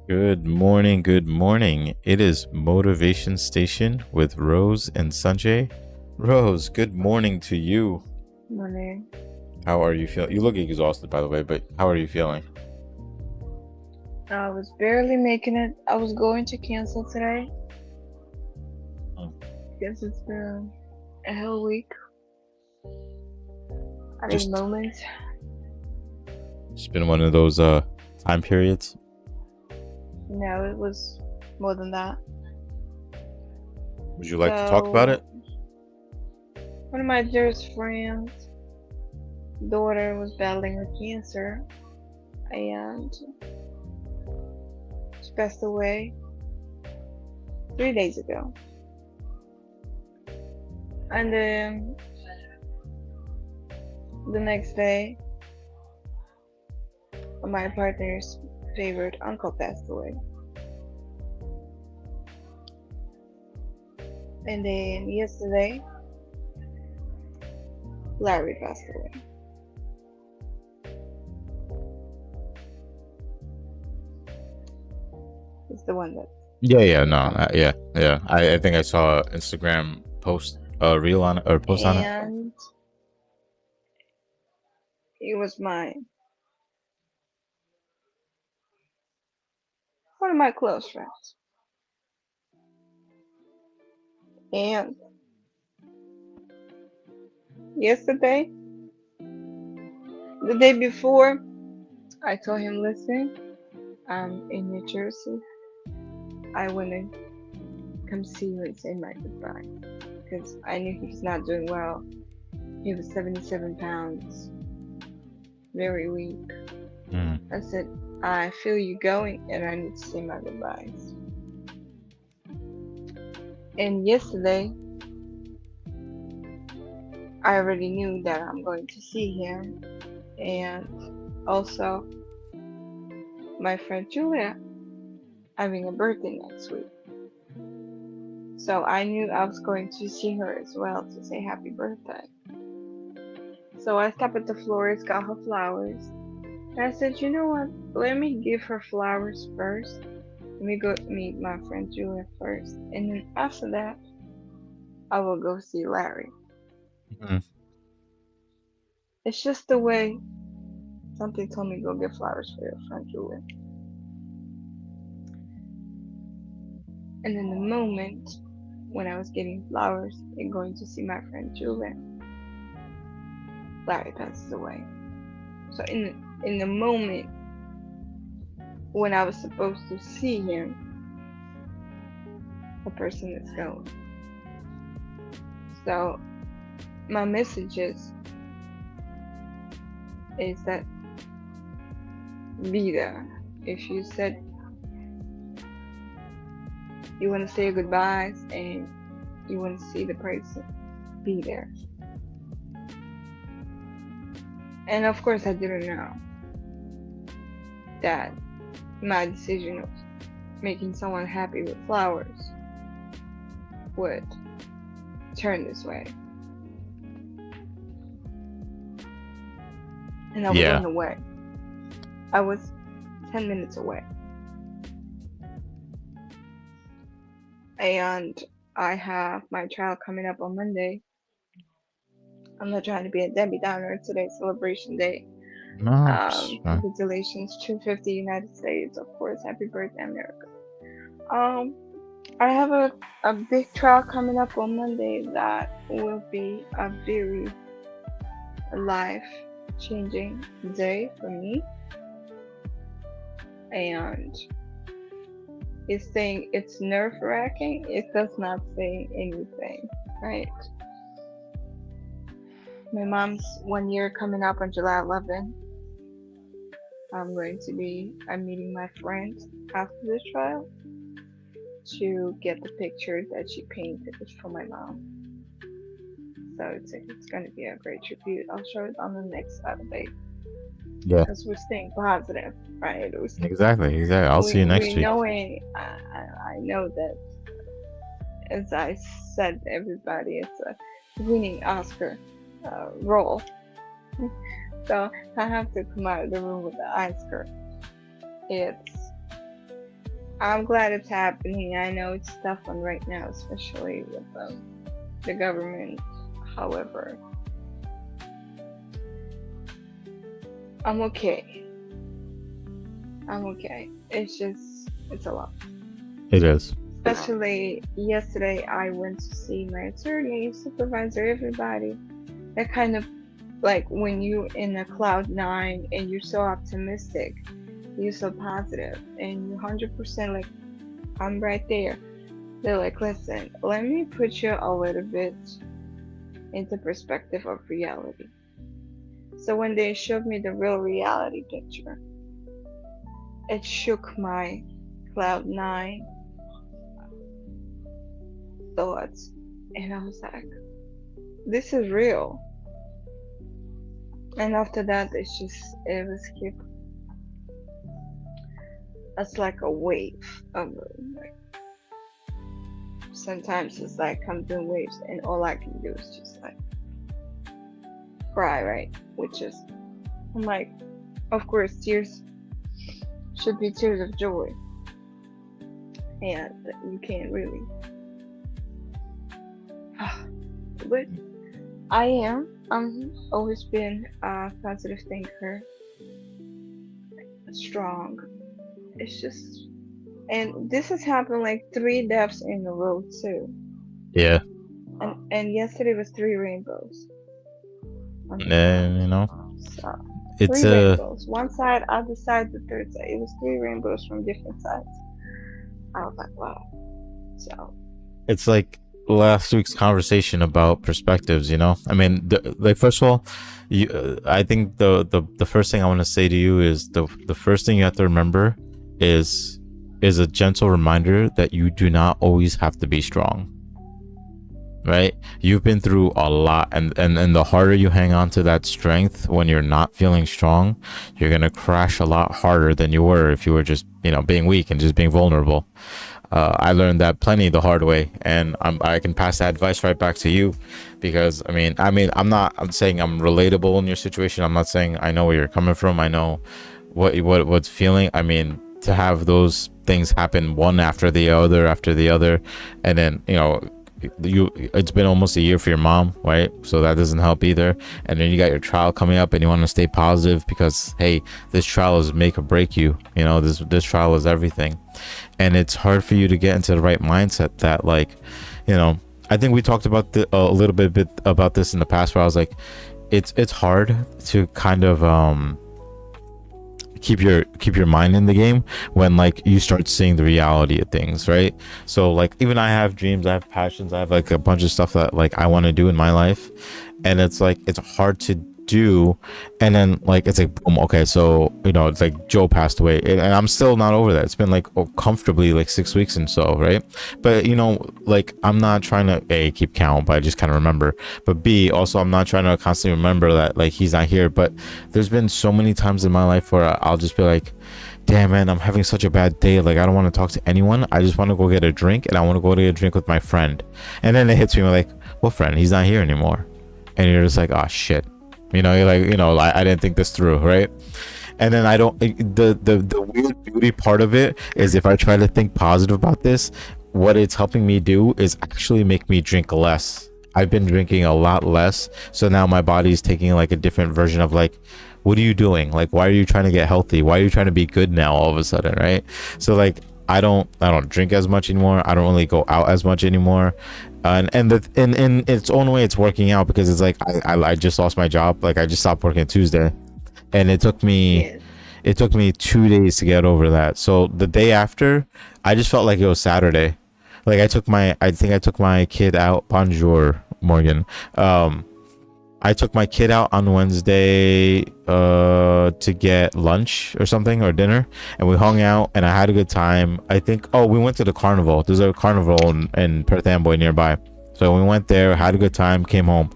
Good morning, good morning. It is Motivation Station with Rose and Sanjay. Rose, good morning to you. Morning. How are you feeling? You look exhausted, by the way, but how are you feeling? I was barely making it. I was going to cancel today Mm. because it's been a hell week at the Just, moment. just been one of those time periods. No, it was more than that. Would you like to talk about it? So, one of my dearest friends' daughter was battling with cancer and she passed away 3 days ago. And then the next day, my partner's favorite uncle passed away. And then yesterday, Larry passed away. It's the one that. Yeah, no, yeah. I think I saw an Instagram post, reel on it or post on it. And he was one of my close friends. And yesterday, the day before, I told him, listen, I'm in New Jersey. I want to come see you and say my goodbye. Because I knew he was not doing well. He was 77 pounds, very weak. Mm. I said, I feel you going and I need to say my goodbyes. And yesterday, I already knew that I'm going to see him. And also, my friend Julia having a birthday next week. So I knew I was going to see her as well to say happy birthday. So I stopped at the florist, got her flowers. And I said, you know what? Let me give her flowers first. Let me go meet my friend Julia first. And then after that, I will go see Larry. Mm. It's just the way something told me go get flowers for your friend Julia. And in the moment when I was getting flowers and going to see my friend Julia, Larry passes away. So in the moment when I was supposed to see him, the person is gone. So my message is that be there. If you said you want to say goodbyes and you want to see the person, be there. And of course, I didn't know that my decision of making someone happy with flowers would turn this way. And I was on Yeah. the way. I was 10 minutes away. And I have my trial coming up on Monday. I'm not trying to be a Debbie Downer. Today's celebration day. No, fine. Congratulations, 250 United States, of course. Happy birthday, America. Um, I have a big trial coming up on Monday that will be a very life changing day for me. And it's saying it's nerve wracking. It does not say anything, right? My mom's 1 year coming up on July 11th. I'm meeting my friend after the trial to get the picture that she painted for my mom. So it's going to be a great tribute. I'll show it on the next Saturday Yeah. because we're staying positive, right? Exactly. I'll see you We next week. knowing I know that as I said to everybody, it's a winning Oscar role. So I have to come out of the room with the Oscar. It's I'm glad it's happening. I know it's tough one right now, especially with the government. However, I'm okay. I'm okay. It's just, it's a lot. It is. Especially yesterday, I went to see my attorney, supervisor, everybody. That kind of like when you in a cloud nine and you're so optimistic, you're so positive, and you're 100% like, I'm right there. They're like, listen, let me put you a little bit into perspective of reality. So when they showed me the real reality picture, it shook my cloud nine thoughts, and I was like, this is real. And after that, it was keep. It's like a wave of like, sometimes it's like I'm doing waves, and all I can do is just like cry, right? Which is, I'm like, of course, tears should be tears of joy, and you can't really. But I'm always been a positive thinker, strong. It's just, and this has happened like three deaths in a row too. Yeah. And yesterday was three rainbows on the cloud. And, you know, So it's three rainbows. One side, other side, the third side. It was three rainbows from different sides. I was like, wow. So it's like last week's conversation about perspectives, you know. I mean, like, first of all, I think the first thing I want to say to you is the first thing you have to remember is a gentle reminder that you do not always have to be strong, right? You've been through a lot, and the harder you hang on to that strength when you're not feeling strong, you're gonna crash a lot harder than you were if you were just, you know, being weak and just being vulnerable. I learned that plenty the hard way, and I can pass that advice right back to you, because I'm saying I'm relatable in your situation. I'm not saying I know where you're coming from. I know what's feeling. I mean, to have those things happen one after the other, and then, you know, it's been almost a year for your mom, right? So that doesn't help either. And then you got your trial coming up, and you want to stay positive because, hey, this trial is make or break you. You know, this trial is everything. And it's hard for you to get into the right mindset that, like, you know, I think we talked about a little bit about this in the past, where I was like, it's hard to kind of keep your mind in the game when, like, you start seeing the reality of things, right? So, like, even I have dreams, I have passions, I have like a bunch of stuff that, like, I want to do in my life, and it's like, it's hard to do. And then, like, it's like, boom, okay, so, you know, it's like Joe passed away, and I'm still not over that. It's been like, comfortably like 6 weeks and so, right? But, you know, like, I'm not trying to A, keep count, but I just kind of remember, but B, also, I'm not trying to constantly remember that, like, he's not here. But there's been so many times in my life where I'll just be like, damn, man, I'm having such a bad day, like, I don't want to talk to anyone, I just want to go get a drink, and I want to go get a drink with my friend. And then it hits me like, what friend? He's not here anymore. And you're just like, oh shit. You know, you're like, you know, I didn't think this through, right? And then I don't, the weird beauty part of it is, if I try to think positive about this, what it's helping me do is actually make me drink less. I've been drinking a lot less, so now my body's taking like a different version of, like, what are you doing? Like, why are you trying to get healthy? Why are you trying to be good now all of a sudden, right? So, like, I don't drink as much anymore. I don't really go out as much anymore. In its own way, it's working out, because it's like, I just lost my job. Like, I just stopped working Tuesday, and it took me 2 days to get over that. So the day after, I just felt like it was Saturday. Like, I think I took my kid out. Bonjour, Morgan. I took my kid out on Wednesday to get lunch or something, or dinner, and we hung out, and I had a good time. I think, we went to the carnival. There's a carnival in Perth Amboy nearby, so we went there, had a good time, came home.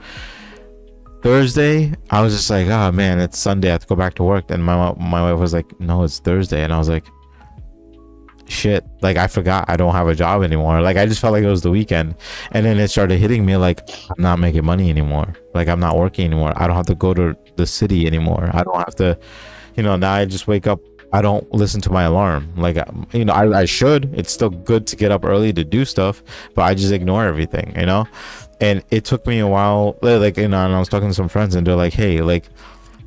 Thursday, I was just like, oh man, it's Sunday, I have to go back to work. And my wife was like, no, it's Thursday. And I was like, shit, like, I forgot I don't have a job anymore. Like, I just felt like it was the weekend. And then it started hitting me, like, I'm not making money anymore. Like, I'm not working anymore. I don't have to go to the city anymore. I don't have to, you know, now I just wake up I don't listen to my alarm. Like, I should. It's still good to get up early to do stuff, but I just ignore everything, And it took me a while, like, and I was talking to some friends, and they're like, "Hey, like,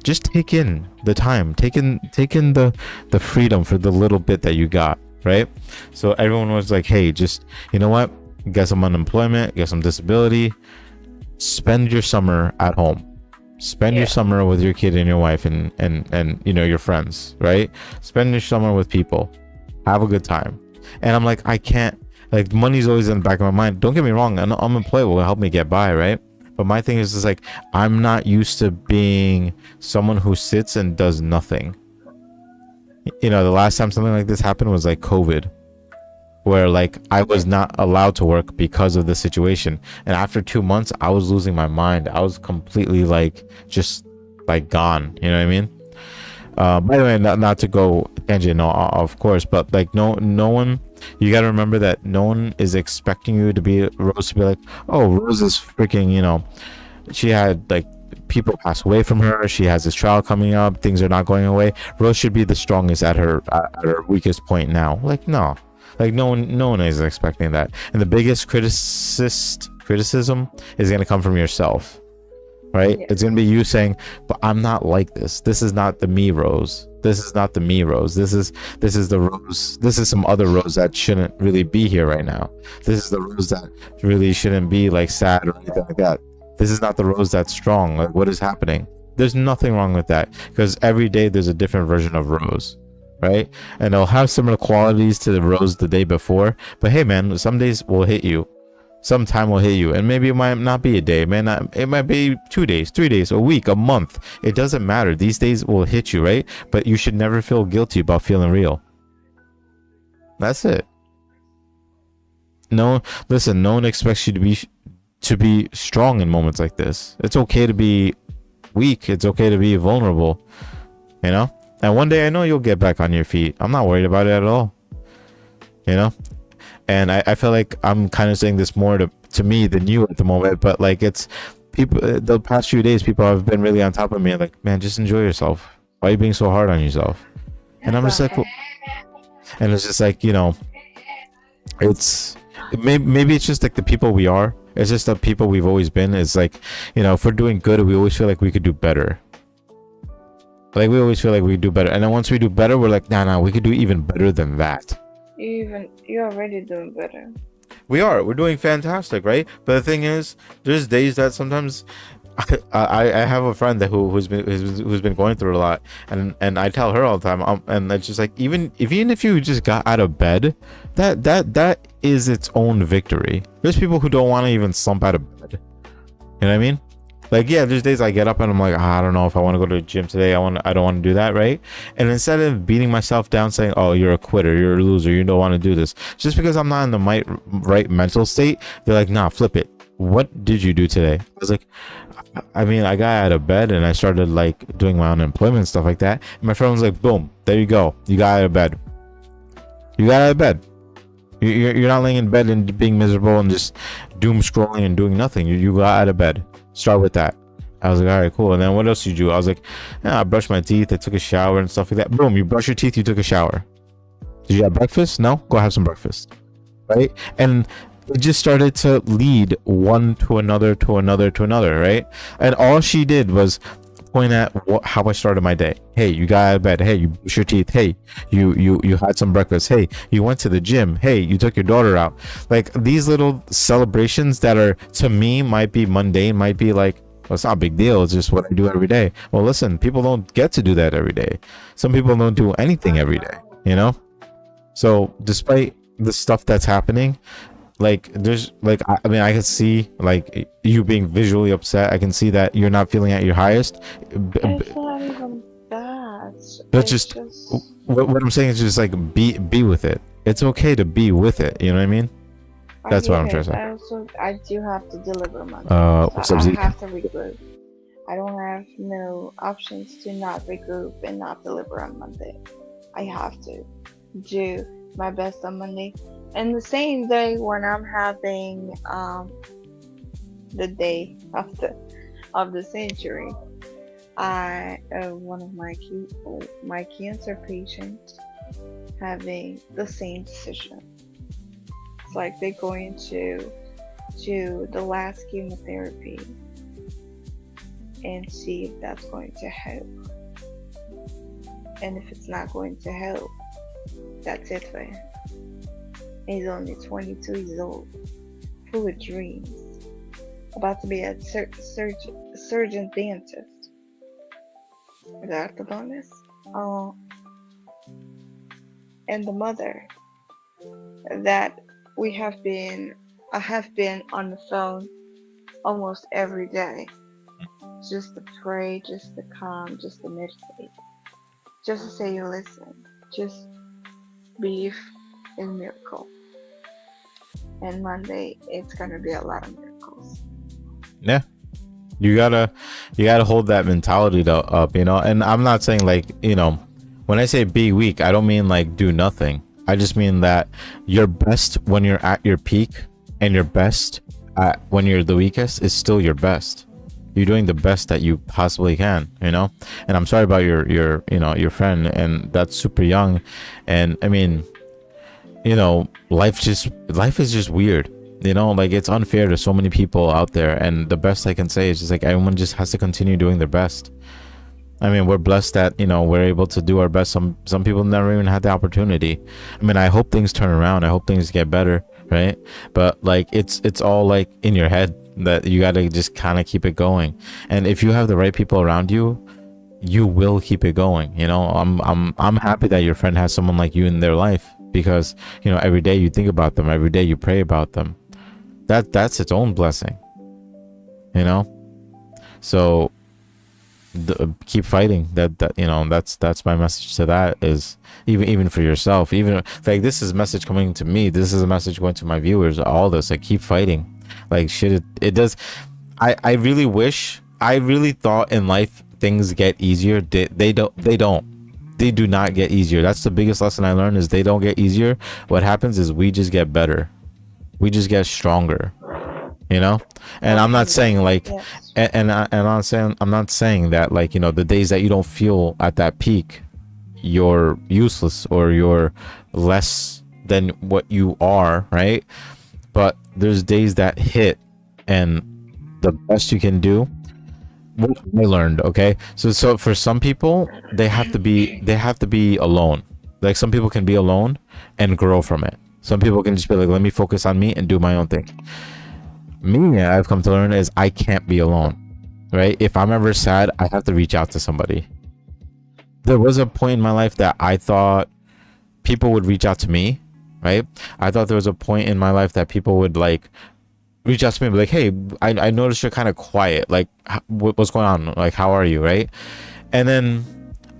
just take in the time, take in the freedom for the little bit that you got, right?" So everyone was like, "Hey, just, you know what? Get some unemployment, get some disability, spend your summer at home." Spend your Yeah. summer with your kid and your wife and your friends, right? Spend your summer with people, have a good time. And I'm like, I can't, like, money's always in the back of my mind. Don't get me wrong, an unemployment will help me get by, right? But my thing is just like, I'm not used to being someone who sits and does nothing. The last time something like this happened was like COVID, where like I was not allowed to work because of the situation. And after 2 months, I was losing my mind. I was completely like just like gone. You know what I mean? By the way, not to go tangent, no, of course, but like no one. You got to remember that no one is expecting you to be Rose to be like, oh, Rose is freaking. She had like people pass away from her. She has this trial coming up. Things are not going away. Rose should be the strongest at her weakest point now. Like, no. Like, no one is expecting that. And the biggest criticism is going to come from yourself, right? Yeah. It's going to be you saying, but I'm not like this. This is not the me Rose. This is not the me Rose. This is the Rose. This is some other Rose that shouldn't really be here right now. This is the Rose that really shouldn't be like sad or anything like that. This is not the Rose that's strong. Like, what is happening? There's nothing wrong with that, because every day there's a different version of Rose, right? And they'll have similar qualities to the Rose the day before, but hey man, some days will hit you, some time will hit you, and maybe it might not be a day, it might be 2 days, 3 days, a week, a month. It doesn't matter. These days will hit you, right? But you should never feel guilty about feeling real. That's it. No, listen, no one expects you to be strong in moments like this. It's okay to be weak. It's okay to be vulnerable, and one day I know you'll get back on your feet. I'm not worried about it at all. And I feel like I'm kind of saying this more to me than you at the moment, but like, it's people, the past few days, people have been really on top of me, like, man, just enjoy yourself. Why are you being so hard on yourself? And I'm just like, well, and it's just like, it's maybe it's just like the people we are. It's just the people we've always been. It's like, if we're doing good, we always feel like we could do better. Like, we always feel like we do better, and then once we do better, we're like, nah, we could do even better than that. You're already doing better. We're doing fantastic, right? But the thing is, there's days that sometimes I have a friend who's been going through a lot, and I tell her all the time, and it's just like, even if you just got out of bed, that is its own victory. There's people who don't want to even slump out of bed. You know what I mean? Like, yeah, there's days I get up and I'm like, I don't know if I want to go to the gym today. I don't want to do that, right? And instead of beating myself down saying, oh, you're a quitter, you're a loser, you don't want to do this, just because I'm not in the right mental state, they're like, nah, flip it. What did you do today? I was like, I mean, I got out of bed and I started like doing my unemployment and stuff like that. And my friend was like, boom, there you go. You got out of bed. You got out of bed. You're not laying in bed and being miserable and just doom scrolling and doing nothing. You got out of bed. Start with that. I was like, all right, cool. And then what else did you do? I was like, yeah, I brushed my teeth. I took a shower and stuff like that. Boom, you brush your teeth. You took a shower. Did you have breakfast? No? Go have some breakfast. Right? And it just started to lead one to another, right? And all she did was point at how I started my day. Hey, you got out of bed. Hey, you brushed your teeth. Hey, you had some breakfast. Hey, you went to the gym. Hey, you took your daughter out. Like, these little celebrations that are, to me, might be mundane, might be like, well, it's not a big deal. It's just what I do every day. Well, listen, people don't get to do that every day. Some people don't do anything every day, So despite the stuff that's happening, like, there's like, I mean, I can see like you being visually upset. I can see that you're not feeling at your highest. It's not even that. But just what I'm saying is just like, be with it. It's okay to be with it. You know what I mean? That's what I'm trying to say. I do have to deliver Monday. What's up, I Zeke? have to regroup. I don't have no options to not regroup and not deliver on Monday. I have to do my best on Monday. And the same day when I'm having the day of the century, one of my cancer patients having the same decision. It's like they're going to the last chemotherapy and see if that's going to help. And if it's not going to help, that's it for him. He's only 22 years old, full of dreams, about to be a surgeon dentist. Is that the bonus? And the mother that we have been, I have been on the phone almost every day, just to pray, just to calm, just to meditate, just to say, listen, just believe in miracle. And Monday, it's gonna be a lot of miracles. Yeah, you gotta hold that mentality up, and I'm not saying, like, when I say be weak, I don't mean like do nothing. I just mean that your best when you're at your peak, and your best at when you're the weakest is still your best. You're doing the best that you possibly can, and I'm sorry about your friend, and that's super young. And I mean, life is just weird. Like, it's unfair to so many people out there, and the best I can say is just like everyone just has to continue doing their best. I mean, we're blessed that we're able to do our best. Some people never even had the opportunity. I mean, I hope things turn around. I hope things get better, right? But like, it's all like in your head that you got to just kind of keep it going. And if you have the right people around you, you will keep it going. I'm happy that your friend has someone like you in their life, because every day you think about them, every day you pray about them. That's its own blessing. So keep fighting. That's my message to that, is even for yourself. Even like, this is a message coming to me, this is a message going to my viewers, all this, like, keep fighting. Like, shit, it does. I really thought in life things get easier. They do not get easier. That's the biggest lesson I learned, is they don't get easier. What happens is we just get better, we just get stronger. And I'm not saying like, Yes. I'm not saying that, like, the days that you don't feel at that peak, you're useless or you're less than what you are, right? But there's days that hit, and the best you can do, what I learned, okay? So for some people, they have to be alone. Like, some people can be alone and grow from it. Some people can just be like, let me focus on me and do my own thing. Me, I've come to learn, is I can't be alone, right? If I'm ever sad, I have to reach out to somebody. There was a point in my life that I thought people would reach out to me, right? I thought there was a point in my life that people would like reach out to me and be like, hey, I noticed you're kind of quiet, like, what's going on, like, how are you, right? And then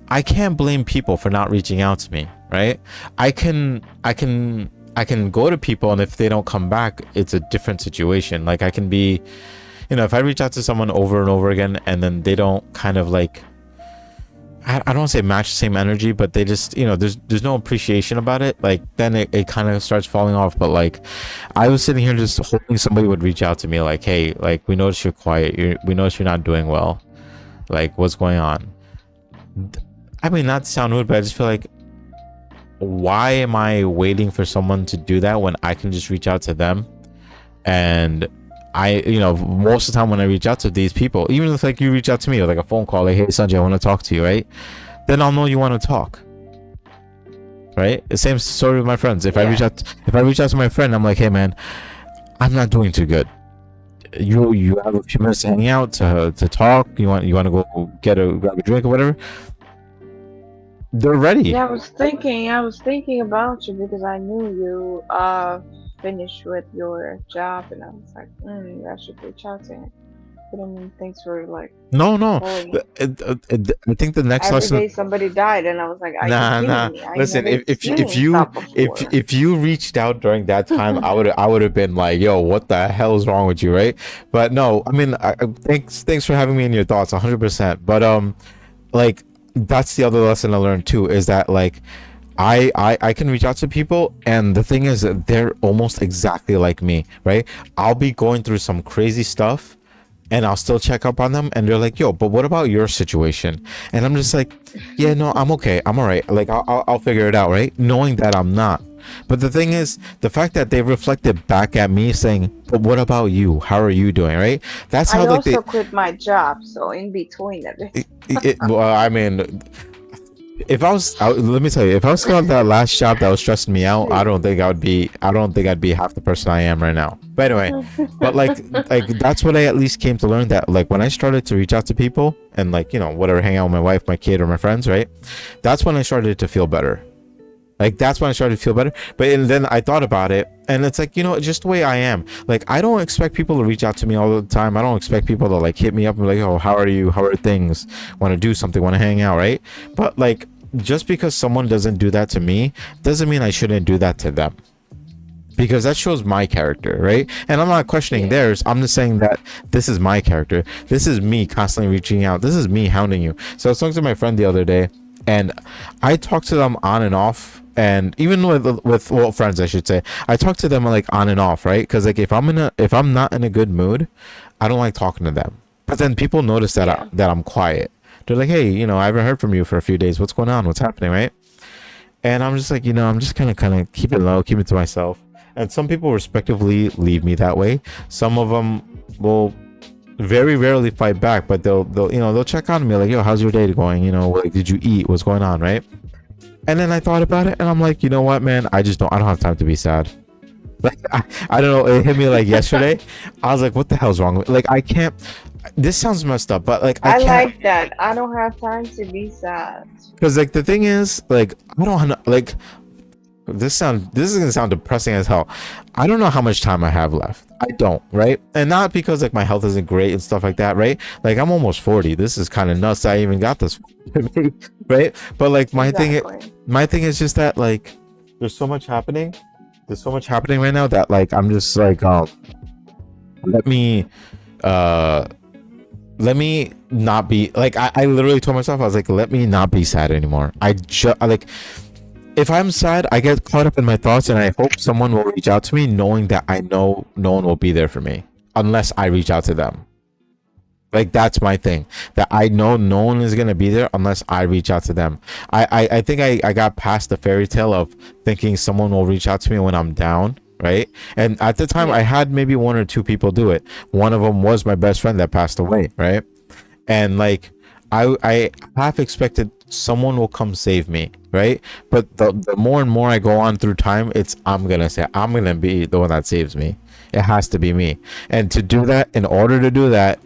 I can't blame people for not reaching out to me, right? I can go to people, and if they don't come back, it's a different situation. Like, I can be, if I reach out to someone over and over again, and then they don't kind of like, I don't want to say match the same energy, but they just, there's no appreciation about it, like, then it kind of starts falling off. But like, I was sitting here just hoping somebody would reach out to me, like, hey, like, we notice you're quiet, we notice you're not doing well, like, what's going on? I mean, not to sound rude, but I just feel like, why am I waiting for someone to do that when I can just reach out to them? And most of the time when I reach out to these people, even if like you reach out to me, or like a phone call, like, hey Sanjay, I want to talk to you, right? Then I'll know you want to talk, right? The same story with my friends. If I reach out to my friend, I'm like, hey man, I'm not doing too good. You have a few minutes to hang out, to talk. You want to go grab a drink or whatever. They're ready. Yeah, I was thinking about you because I knew you finished with your job, and I was like, I should reach out to him. But I mean, things were like No. falling. I think the next Every lesson. day somebody died, and I was like, "Are you Nah. kidding me? I Listen, never experienced that before." if you reached out during that time, I would have been like, yo, what the hell is wrong with you, right? But no, I mean, thanks for having me in your thoughts, 100%. But like, that's the other lesson I learned too, is that like, I can reach out to people, and the thing is that they're almost exactly like me, right? I'll be going through some crazy stuff, and I'll still check up on them, and they're like, yo, but what about your situation? And I'm just like, yeah, no, I'm okay, I'm all right, like I'll figure it out, right, knowing that I'm not. But the thing is, the fact that they reflected back at me saying, but what about you, how are you doing, right? That's how I like they also quit my job, so in between everything. well, I mean, if let me tell you, if I was still at that last job that was stressing me out, I don't think I would be. I don't think I'd be half the person I am right now. But anyway, but like that's what I at least came to learn, that like when I started to reach out to people and like, you know, whatever, hang out with my wife, my kid, or my friends, right? That's when I started to feel better. Like that's when I started to feel better. But and then I thought about it, and it's like, you know, just the way I am. Like I don't expect people to reach out to me all the time. I don't expect people to like hit me up and be like, oh, how are you? How are things? Want to do something? Want to hang out? Right? But like, just because someone doesn't do that to me doesn't mean I shouldn't do that to them. Because that shows my character, right? And I'm not questioning Yeah. theirs. I'm just saying that this is my character. This is me constantly reaching out. This is me hounding you. So I was talking to my friend the other day, and I talk to them on and off, and even with well, friends, I should say, I talk to them like on and off, right? Because like if I'm not in a good mood, I don't like talking to them. But then people notice that Yeah. that I'm quiet. They're like, hey, you know, I haven't heard from you for a few days, what's going on, what's happening, right? And I'm just like, you know, I'm just kind of keep it low, keep it to myself. And some people respectively leave me that way. Some of them will very rarely fight back, but they'll you know, they'll check on me like, yo, how's your day going, you know, like, did you eat, what's going on, right? And then I thought about it, and I'm like, you know what, man, I don't have time to be sad. Like I don't know, it hit me like yesterday. I was like, what the hell's wrong with, like, I can't, this sounds messed up, but like I I can't, like that. I don't have time to be sad. because like the thing is, like, I don't like, this is gonna sound depressing as hell. I don't know how much time I have left. I don't, right? And not because like my health isn't great and stuff like that, right? Like I'm almost 40. This is kind of nuts that I even got this, right? But like Exactly. my thing is just that like there's so much happening. There's so much happening right now that like I'm just like let me uh let me not be like, I literally told myself, I was like, let me not be sad anymore. I just like, if I'm sad, I get caught up in my thoughts, and I hope someone will reach out to me, knowing that I know no one will be there for me unless I reach out to them. Like that's my thing. That I know no one is gonna be there unless I reach out to them. I think I got past the fairy tale of thinking someone will reach out to me when I'm down, right? And at the time, I Yeah. had maybe one or two people do it. One of them was my best friend that passed away, right? And like I half expected someone will come save me, right? But the more and more I go on through time, it's I'm gonna be the one that saves me. It has to be me. And to do that, in order to do that,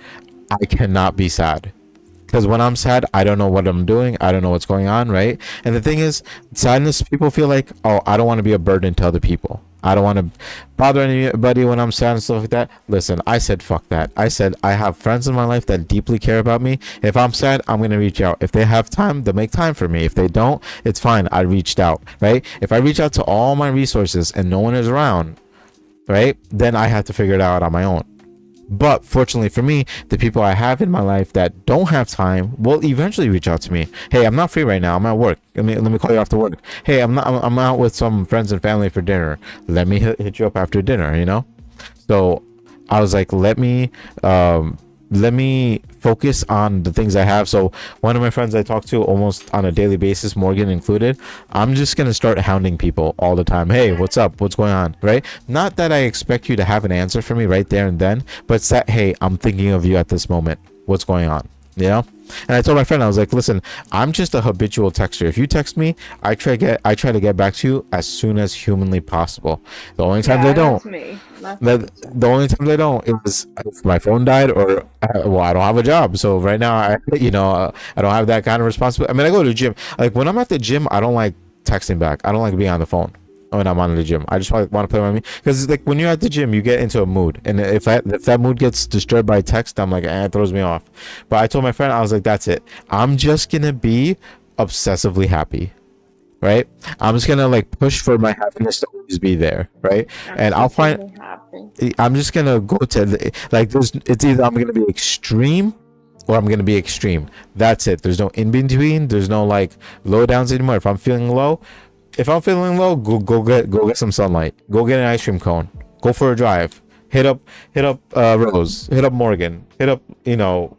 I cannot be sad. Because when I'm sad, I don't know what I'm doing. I don't know what's going on, right? And the thing is, sadness, people feel like, oh, I don't want to be a burden to other people. I don't want to bother anybody when I'm sad and stuff like that. Listen, I said fuck that. I said I have friends in my life that deeply care about me. If I'm sad, I'm gonna reach out. If they have time, they'll make time for me. If they don't, it's fine. I reached out, right? If I reach out to all my resources and no one is around, right, then I have to figure it out on my own. But fortunately for me, the people I have in my life that don't have time will eventually reach out to me. Hey, I'm not free right now. I'm at work. Let me call you after work. Hey, I'm out with some friends and family for dinner. Let me hit you up after dinner, you know? So I was like, let me focus on the things I have. So one of my friends I talk to almost on a daily basis, Morgan included, I'm just gonna start hounding people all the time. Hey, what's up? What's going on? Right? Not that I expect you to have an answer for me right there and then, but it's that, hey, I'm thinking of you at this moment. What's going on? You know? And I told my friend, I was like, listen, I'm just a habitual texter. If you text me, I try to get back to you as soon as humanly possible. The only time they Yeah, don't, that's me. That's the, me too. the only time they don't is if my phone died, or well, I don't have a job. So right now, I don't have that kind of responsibility. I mean, I go to the gym. Like when I'm at the gym, I don't like texting back. I don't like being on the phone when I'm on the gym. I just want to play my music, because like when you're at the gym, you get into a mood, and if that mood gets disturbed by text, I'm like, it throws me off. But I told my friend, I was like, that's it. I'm just gonna be obsessively happy, right? I'm just gonna like push for my happiness to always be there, right? I'm And I'll find, secretly happy. I'm just gonna go to like it's either I'm gonna be extreme or I'm gonna be extreme. That's it. There's no in between. There's no like low downs anymore. If I'm feeling low, go get some sunlight. Go get an ice cream cone. Go for a drive. hit up Rose, hit up Morgan, hit up,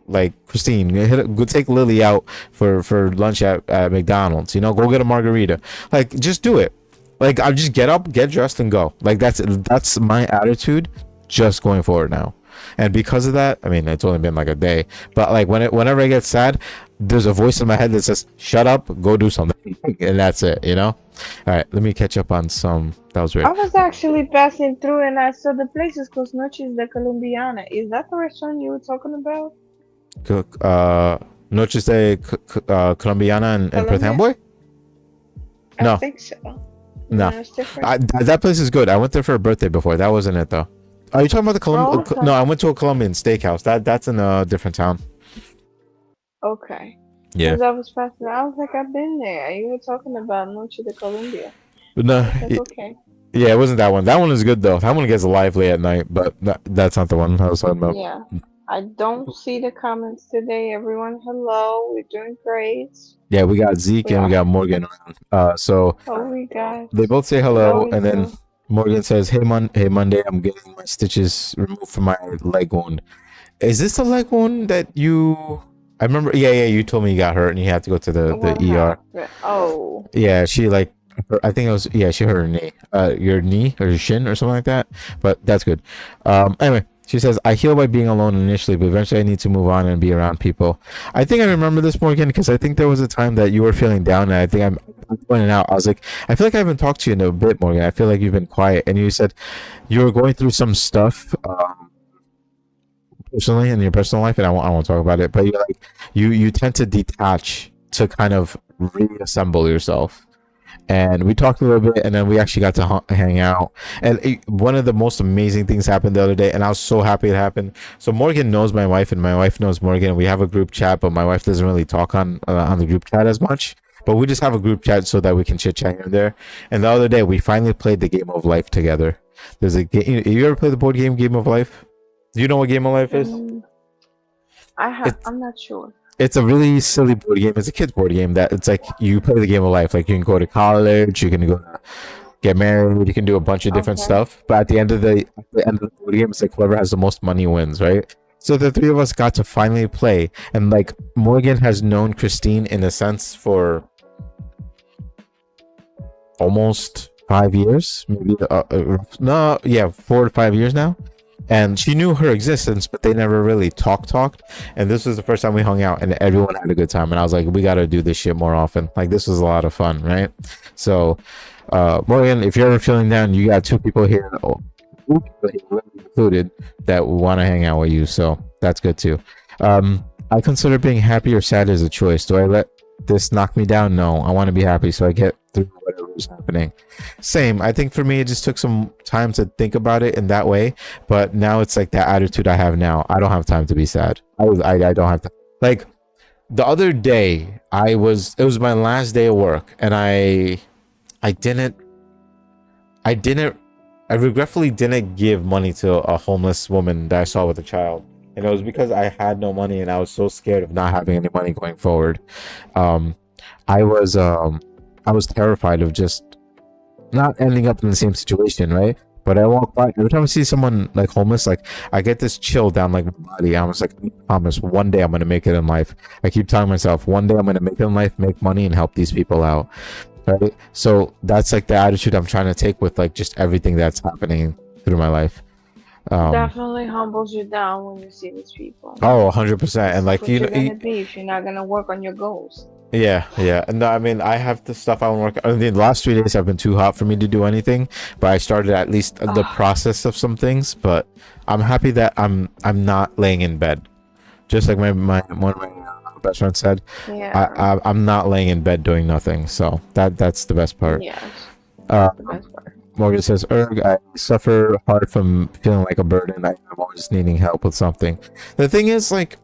like Christine, go take Lily out for lunch at McDonald's, go get a margarita. Like, just do it. Like, I'll just get up, get dressed, and go. Like, that's my attitude just going forward now. And because of that, I mean, it's only been like a day, but like whenever I get sad, there's a voice in my head that says, shut up, go do something. And that's it, All right, let me catch up on some. That was weird. I was actually passing through and I saw the place is called Noches de Colombiana. Is that the restaurant you were talking about? Noches de Colombiana in Perth Colombia? Amboy? No. I think so. No, it's different. that place is good. I went there for a birthday before. That wasn't it though. Are you talking about the Colombian? Oh, okay. No, I went to a Colombian steakhouse. That's in a different town. Okay. Yeah. Because I was passing, I was like, I've been there. You were talking about Noche de Colombia. But no, Like, okay. yeah, it wasn't that one. That one is good though. That one gets lively at night, but that's not the one I was talking about. Yeah. I don't see the comments today. Everyone, hello. We're doing great. Yeah, we got Zeke and we got Morgan around. So Oh, we got. they both say hello, and then Hello. Morgan says, "Hey, Monday, I'm getting my stitches removed from my leg wound. Is this the leg wound that you? I remember. Yeah, you told me you got hurt and you had to go to the What ER. happened? Oh. Yeah, she I think it was, she hurt her knee, your knee or your shin or something like that. But that's good. Anyway, she says, I heal by being alone initially, but eventually I need to move on and be around people. I think I remember this, Morgan, because I think there was a time that you were feeling down, and I think I'm pointing out. I was like, I feel like I haven't talked to you in a bit, Morgan. I feel like you've been quiet, and you said you were going through some stuff. Personally in your personal life, and I won't talk about it, but you're like you tend to detach to kind of reassemble yourself. And we talked a little bit, and then we actually got to hang out, and one of the most amazing things happened the other day, and I was so happy it happened. So Morgan knows my wife and my wife knows Morgan. We have a group chat, but my wife doesn't really talk on the group chat as much, but we just have a group chat so that we can chit chat here and there. And the other day we finally played the game of life together. There's a game. You ever played the board game of life? Do you know what Game of Life is? I'm not sure. It's a really silly board game. It's a kid's board game that it's like you play the game of life. Like, you can go to college, you can go to get married, you can do a bunch of different stuff. But at the end of the board game, it's like whoever has the most money wins, right? So the three of us got to finally play, and like Morgan has known Christine in a sense for almost 5 years, maybe 4 to 5 years now. And she knew her existence, but they never really talked. And this was the first time we hung out, and everyone had a good time. And I was like, we got to do this shit more often. Like, this was a lot of fun, right? So, Morgan, if you're ever feeling down, you got two people here, included, that want to hang out with you. So that's good too. I consider being happy or sad as a choice. Do I let this knock me down? No, I want to be happy, so I get through whatever's happening. Same. I think for me, it just took some time to think about it in that way, but now it's like that attitude I have now. I don't have time to be sad. I don't have to. Like, the other day, it was my last day of work, and I regretfully didn't give money to a homeless woman that I saw with a child. And it was because I had no money, and I was so scared of not having any money going forward. I was terrified of just not ending up in the same situation, right? But I walk by, every time I see someone like homeless, like, I get this chill down like my body. I was like, I promise one day I'm gonna make it in life. I keep telling myself, one day I'm gonna make it in life, make money, and help these people out, right? So that's like the attitude I'm trying to take with like just everything that's happening through my life. Definitely humbles you down when you see these people. Oh, 100%. And like, what you're gonna be if you're not gonna work on your goals. Yeah. No, I mean, I have the stuff I want to work. I mean, the last 3 days have been too hot for me to do anything, but I started at least the process of some things. But I'm happy that I'm not laying in bed, just like one of my best friends said. Yeah. I'm not laying in bed doing nothing. So that's the best part. Yes. The best part. Morgan says, Erg, I suffer hard from feeling like a burden. I'm always needing help with something. The thing is, like,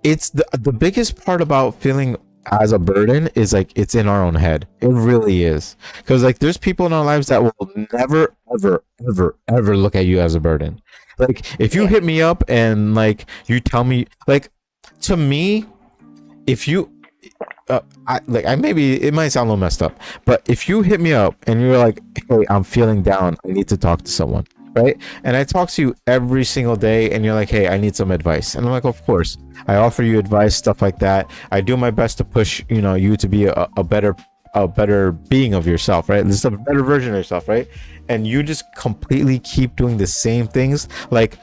it's the biggest part about feeling as a burden is like it's in our own head. It really is, because like there's people in our lives that will never ever look at you as a burden. Like, if you hit me up and like you tell me, like, to me, if you I maybe it might sound a little messed up, but if you hit me up and you're like, hey, I'm feeling down, I need to talk to someone, right? And I talk to you every single day, and you're like, hey, I need some advice. And I'm like, of course. I offer you advice, stuff like that. I do my best to push, you to be a better being of yourself, right? This is a better version of yourself, right? And you just completely keep doing the same things. Like,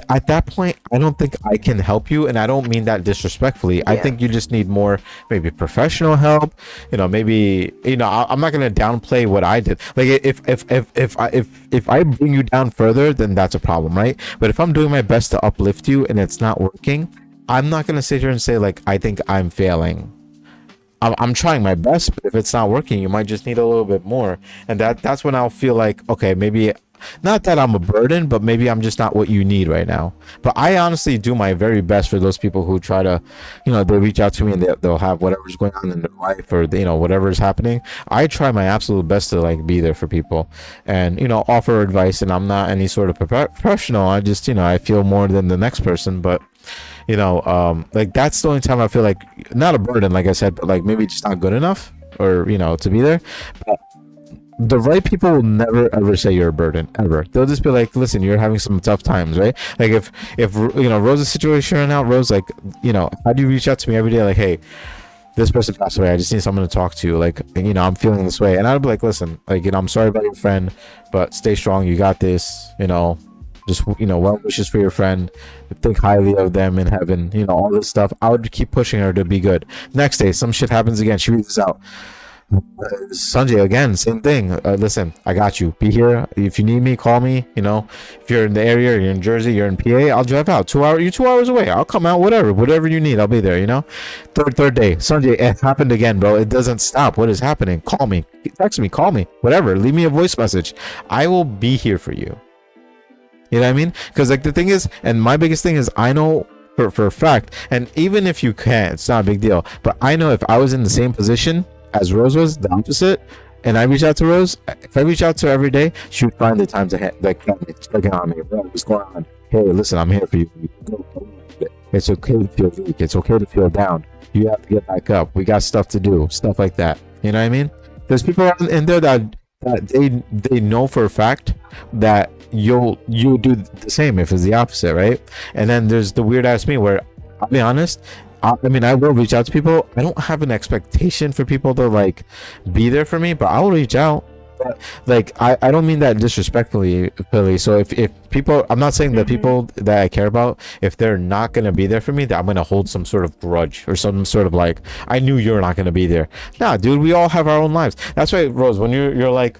at that point, I don't think I can help you, and I don't mean that disrespectfully. I Yeah. think you just need more, maybe professional help. Maybe I'm not gonna downplay what I did. Like, if I bring you down further, then that's a problem, right? But if I'm doing my best to uplift you and it's not working, I'm not gonna sit here and say like I think I'm failing. I'm trying my best, but if it's not working, you might just need a little bit more. And that's when I'll feel like, okay, maybe not that I'm a burden, but maybe I'm just not what you need right now. But I honestly do my very best for those people who try to, they reach out to me and they'll have whatever's going on in their life, or whatever is happening. I try my absolute best to like be there for people and offer advice. And I'm not any sort of professional. I just I feel more than the next person, but like that's the only time I feel like not a burden, like I said, but like maybe just not good enough, or to be there. But the right people will never ever say you're a burden, ever. They'll just be like, listen, you're having some tough times, right? Like if Rose's situation right now, Rose, like, how do you reach out to me every day, like, hey, this person passed away, I just need someone to talk to, like, I'm feeling this way. And I'd be like, listen, like, I'm sorry about your friend, but stay strong, you got this, just well wishes for your friend, think highly of them in heaven, all this stuff. I would keep pushing her to be good. Next day some shit happens again, she reaches out. Sanjay, again, same thing. Listen, I got you. Be here if you need me. Call me. If you're in the area, you're in Jersey, you're in PA, I'll drive out. 2 hours. You're 2 hours away. I'll come out. Whatever you need, I'll be there. Third day, Sanjay, it happened again, bro. It doesn't stop. What is happening? Call me. Text me. Call me. Whatever. Leave me a voice message. I will be here for you. You know what I mean? Because like the thing is, and my biggest thing is, I know for a fact, and even if you can't, it's not a big deal. But I know if I was in the same position as Rose was, the opposite, and I reach out to Rose, if I reach out to her every day, she would find the time to check on me. What's going on? Hey, listen, I'm here for you. It's okay to feel weak. It's okay to feel down. You have to get back up. We got stuff to do. Stuff like that. You know what I mean? There's people in there that they know for a fact that you do the same if it's the opposite, right? And then there's the weird ass me where, I'll be honest, I mean, I will reach out to people. I don't have an expectation for people to like be there for me, but I will reach out. But like, I don't mean that disrespectfully, Billy. So if people, I'm not saying that people that I care about, if they're not gonna be there for me, that I'm gonna hold some sort of grudge or some sort of like, I knew you're not gonna be there. Nah, dude, we all have our own lives. That's why, Rose, when you're like,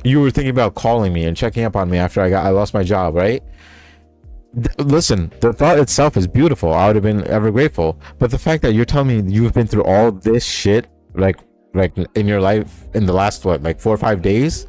you were thinking about calling me and checking up on me after I lost my job, right? Listen, the thought itself is beautiful. I would have been ever grateful. But the fact that you're telling me you've been through all this shit, like in your life in the last, what, like 4 or 5 days,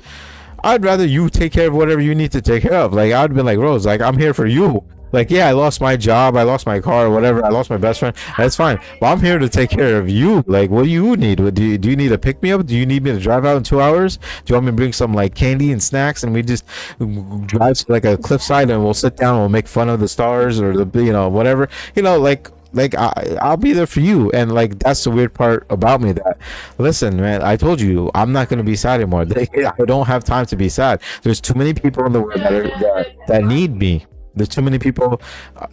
I'd rather you take care of whatever you need to take care of. Like, I'd be like, Rose, like, I'm here for you. Like, yeah, I lost my job, I lost my car, whatever, I lost my best friend. That's fine. But I'm here to take care of you. Like, what do you need? Do you need a pick me up? Do you need me to drive out in 2 hours? Do you want me to bring some like candy and snacks and we just drive to like a cliffside and we'll sit down and we'll make fun of the stars or the whatever, I'll be there for you. And like, that's the weird part about me, that, listen, man, I told you I'm not going to be sad anymore. I don't have time to be sad. There's too many people in the world that need me. There's too many people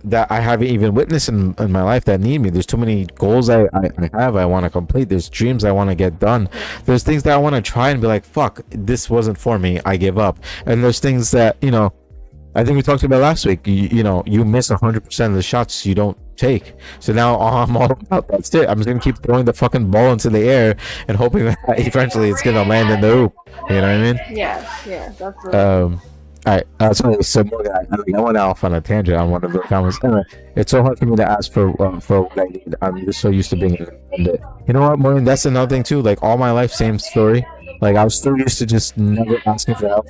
that I haven't even witnessed in my life that need me. There's too many goals I want to complete. There's dreams I want to get done. There's things that I want to try and be like, fuck, this wasn't for me, I give up. And there's things that I think we talked about last week. You miss 100% of the shots you don't take. So now I'm all about, that's it. I'm just gonna keep throwing the fucking ball into the air and hoping that eventually it's gonna land in the hoop. You know what I mean? Yes, absolutely. All right, sorry. So Morgan, I went off on a tangent on one of the comments. Anyway, it's so hard for me to ask for what I need. I'm just so used to being independent. You know what, Morgan? That's another thing too. Like, all my life, same story. Like, I was still used to just never asking for help.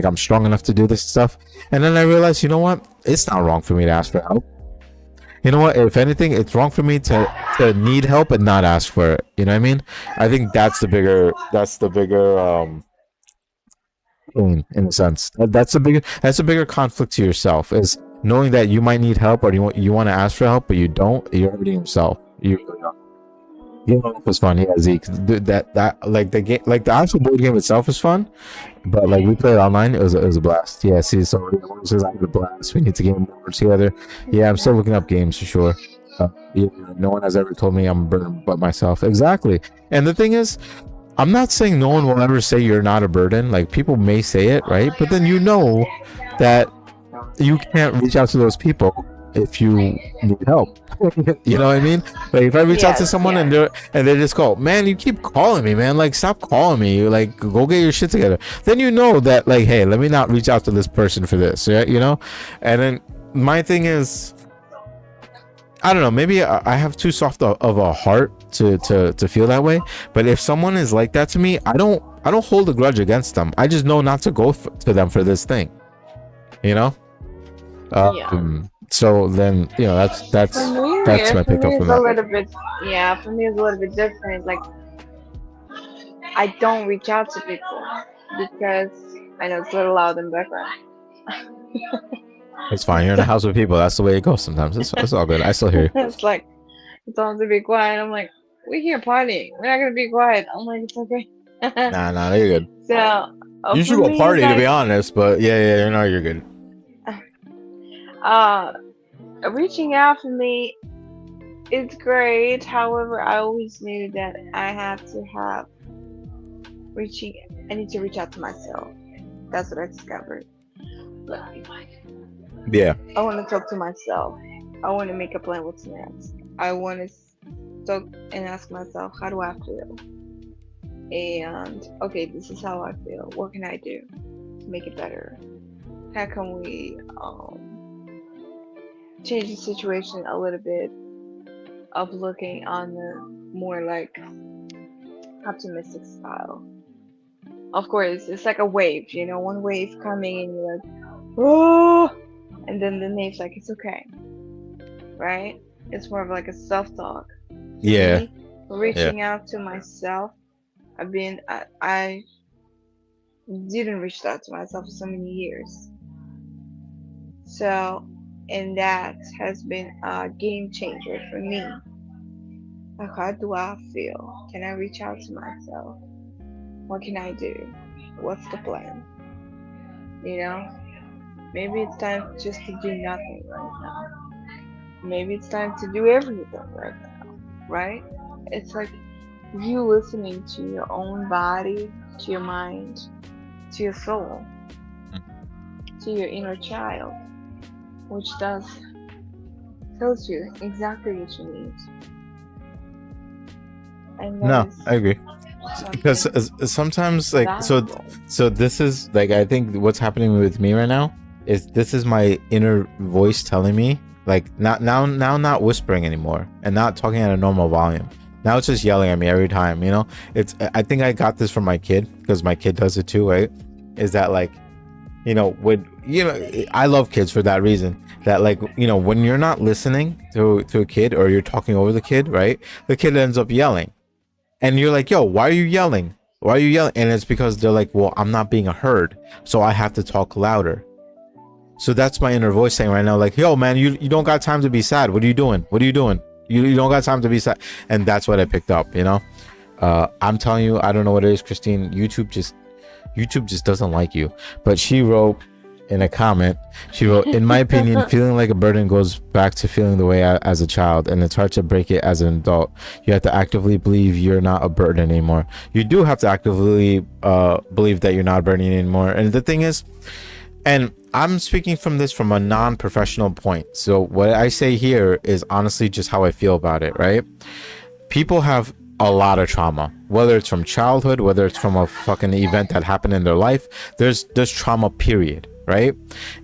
I'm strong enough to do this stuff. And then I realized, you know what? It's not wrong for me to ask for help. You know what? If anything, it's wrong for me to need help and not ask for it. You know what I mean? I think that's the bigger in a sense. That's a bigger conflict to yourself, is knowing that you might need help, or you want to ask for help but you don't. You're hurting yourself. You really are. Game was fun. Yeah, Zeke. Dude, that like the game, like the actual board game itself is fun, but like we played online, it was a blast. Yeah, see, so yeah, one says I had a blast. We need to game more together. Yeah, I'm still looking up games for sure. Yeah, no one has ever told me I'm a burden but myself. Exactly. And the thing is, I'm not saying no one will ever say you're not a burden. Like people may say it, right? But then you know that you can't reach out to those people if you need help. You know what I mean? Like if I reach out to Yes, someone and yes. they just go, man, you keep calling me, man. Like stop calling me. Like go get your shit together. Then you know that like, hey, let me not reach out to this person for this. Yeah, you know. And then my thing is, I don't know. Maybe I have too soft of a heart to feel that way. But if someone is like that to me, I don't hold a grudge against them. I just know not to go to them for this thing. You know. Yeah. So then For me, that's my for me pickup from it's a that. little bit, yeah, for me it's a little bit different. Like, I don't reach out to people because I know it's a little loud in the background. It's fine. You're in a house with people. That's the way it goes sometimes. It's all good. I still hear you. It's like, it's all to be quiet. I'm like, we're here partying. We're not gonna be quiet. I'm like, it's okay. Nah, you're good. So, You should for go me, it's party to be like, honest, but yeah, you know you're good. uh, reaching out for me, it's great. However, I always knew that I have to have reaching. I need to reach out to myself. That's what I discovered. Yeah. I want to talk to myself. I want to make a plan what's next. I want to talk and ask myself, how do I feel? And okay, this is how I feel. What can I do to make it better? How can we change the situation a little bit of looking on the more like optimistic style? Of course, it's like a wave, one wave coming and you're like, oh, and then the wave's like, it's okay, right? It's more of like a self-talk. For Yeah. me, reaching out to myself, I didn't reach out to myself for so many years. So, and that has been a game changer for me. Like, how do I feel? Can I reach out to myself? What can I do? What's the plan? You know, maybe it's time just to do nothing right now. Maybe it's time to do everything right now, right? It's like you listening to your own body, to your mind, to your soul, to your inner child, which tells you exactly what you need. And that No, is I agree. Because something sometimes like valuable. so this is like I think what's happening with me right now is this is my inner voice telling me like not whispering anymore and not talking at a normal volume. Now it's just yelling at me every time, you know. I think I got this from my kid because my kid does it too, right? Is that like I love kids for that reason, that like when you're not listening to a kid or you're talking over the kid, right? The kid ends up yelling and you're like, yo, why are you yelling? Why are you yelling? And it's because they're like, well, I'm not being heard, so I have to talk louder. So that's my inner voice saying right now, like, yo, man, you don't got time to be sad. What are you doing? You don't got time to be sad. And that's what I picked up, I'm telling you, I don't know what it is, Christine. YouTube just doesn't like you. But she wrote in a comment, in my opinion, feeling like a burden goes back to feeling the way as a child, and it's hard to break it as an adult. You have to actively believe you're not a burden anymore. You do have to actively believe that you're not a burden anymore. And the thing is, and I'm speaking from a non-professional point, so what I say here is honestly just how I feel about it, right? People have a lot of trauma, whether it's from childhood, whether it's from a fucking event that happened in their life. There's trauma, period, right?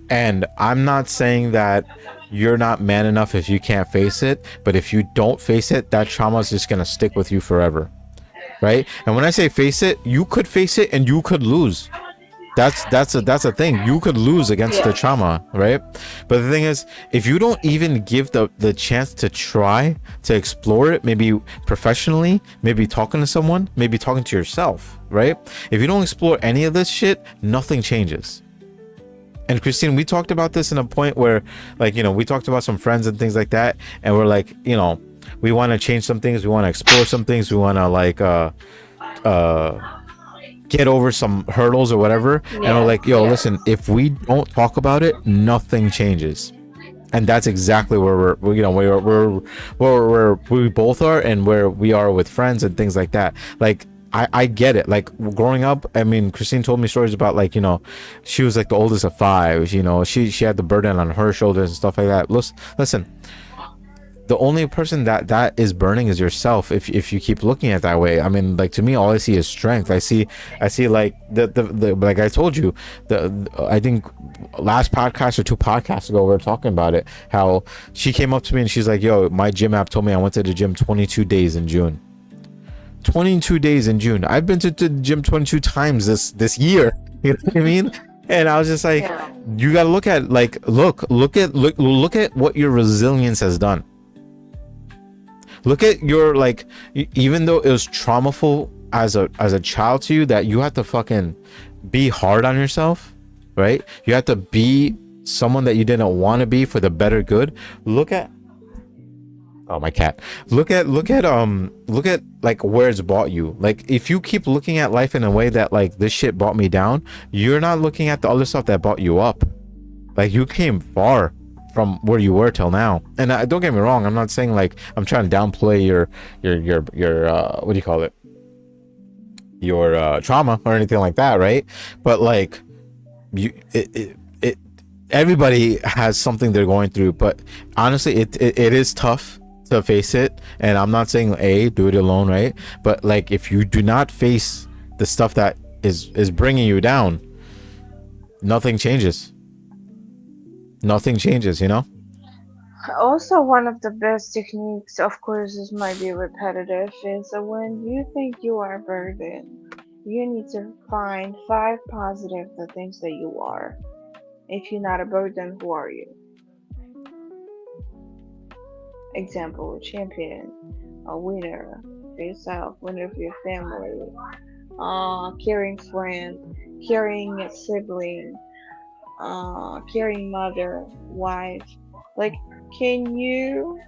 And I'm not saying that you're not man enough if you can't face it, but if you don't face it, that trauma is just gonna stick with you forever, right? And when I say face it, you could face it and you could lose. That's a thing. You could lose against the trauma, right? But the thing is, if you don't even give the chance to try to explore it, maybe professionally, maybe talking to someone, maybe talking to yourself, right? If you don't explore any of this shit, nothing changes. And Christine, we talked about this in a point where, like, we talked about some friends and things like that, and we're like, We want to change some things. We want to explore some things. We want to like uh get over some hurdles or whatever. And we're Yes, like, yo, yes. listen, if we don't talk about it, nothing changes. And that's exactly where you know, where we both are, and where we are with friends and things like that. Like, I get it. Like, growing up, I mean, Christine told me stories about, like, you know, she was like the oldest of five. You know, she had the burden on her shoulders and stuff like that. Listen, the only person that is burning is yourself, if you keep looking at it that way. I mean, like, to me, all I see is strength. I see like the like I told you, I think last podcast or two podcasts ago we were talking about it, how she came up to me and she's like, yo, my gym app told me I went to the gym 22 days in June. 22 days in June. I've been to the gym 22 times this year. You know what I mean? And I was just like, Yeah. you gotta look at, like, look at what your resilience has done. Look at your, like, even though it was traumaful as a child to you, that you have to fucking be hard on yourself, right? You have to be someone that you didn't want to be for the better good. Look at, oh, my cat. Look at like where it's brought you. Like, if you keep looking at life in a way that, like, this shit brought me down, you're not looking at the other stuff that brought you up. Like, you came far from where you were till now. And don't get me wrong, I'm not saying, like, I'm trying to downplay your what do you call it, your trauma or anything like that, right? But, like, you it everybody has something they're going through, but honestly, it is tough to face it. And I'm not saying do it alone, right? But, like, if you do not face the stuff that is bringing you down, nothing changes. Nothing changes, you know. Also, one of the best techniques, of course, this might be repetitive, is that when you think you are burdened, you need to find five positive the things that you are. If you're not a burden, who are you? Example, champion, a winner for yourself, winner for your family, caring friend, caring sibling, caring mother, wife. Like, can you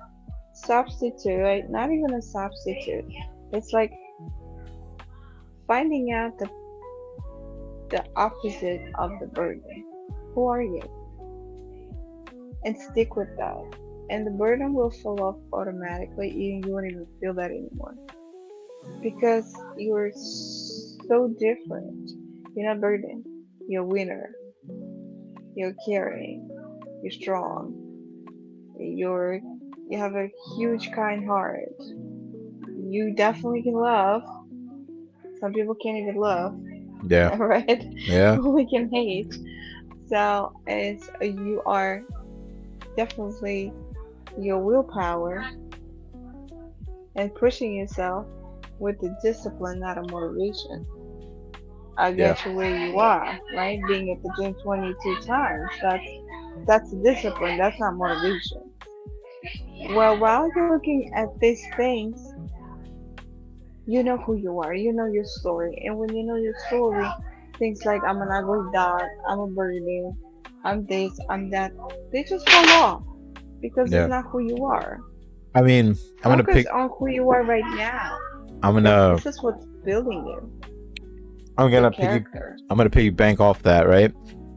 substitute? Like, not even a substitute. It's like finding out the opposite of the burden. Who are you? And stick with that. And the burden will fall off automatically. You won't even feel that anymore. Because you're so different. You're not burdened. You're a winner. You're caring. You're strong. You're you have a huge kind heart. You definitely can love. Some people can't even love, Yeah. right? Yeah. We can hate. So it's you are definitely your willpower and pushing yourself with the discipline, not a motivation. I'll Yeah. get you where you are, right? Being at the gym 22 times. That's discipline. That's not motivation. Well, while you're looking at these things, you know who you are. You know your story, and when you know your story, things like I'm an ugly dog, I'm a birdie, I'm this, I'm that, they just fall off because it's Yeah. not who you are. I mean, Focus on who you are right now. I'm Because gonna this is what's building you, I'm your gonna character. piggy bank off that, right?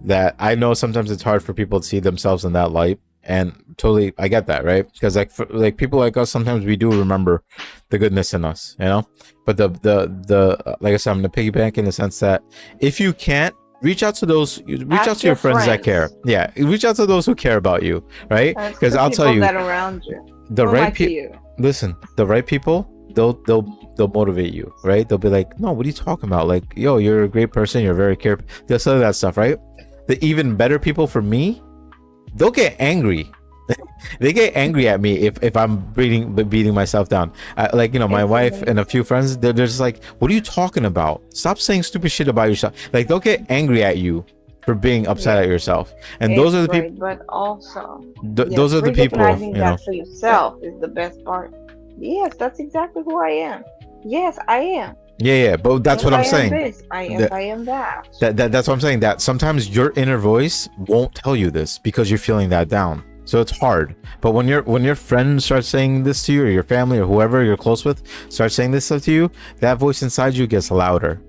That I know sometimes it's hard for people to see themselves in that light, and totally I get that, right? Because, like, like, people like us, sometimes we do remember the goodness in us, you know. But the like I said, I'm gonna piggy bank in the sense that if you can't, reach out to Ask your your friends that care. friends. Yeah, reach out to those who care about you, right? Ask Because the I'll tell people you, that are around you. the Who am I right to people. you? Listen, the right people, they'll motivate you, right? They'll be like, no, what are you talking about? Like, yo, you're a great person, you're very care. They'll say that stuff, right? The even better people, for me, they'll get angry. They get angry at me if I'm beating myself down. Like, you know, my It's wife and a few amazing. friends, they're just like, what are you talking about? Stop saying stupid shit about yourself. Like, they'll get angry at you for being upset Yeah, at yourself. And those it's are the people. great, but also, Those yes, are the people, recognizing you know. that for yourself is the best part. Yes, that's exactly who I am. Yes, I am. Yeah, but that's Yes, what I I'm am saying. this. That, I am that. that's what I'm saying. That sometimes your inner voice won't tell you this because you're feeling that down. So it's hard. But when your friend starts saying this to you, or your family, or whoever you're close with starts saying this stuff to you, that voice inside you gets louder.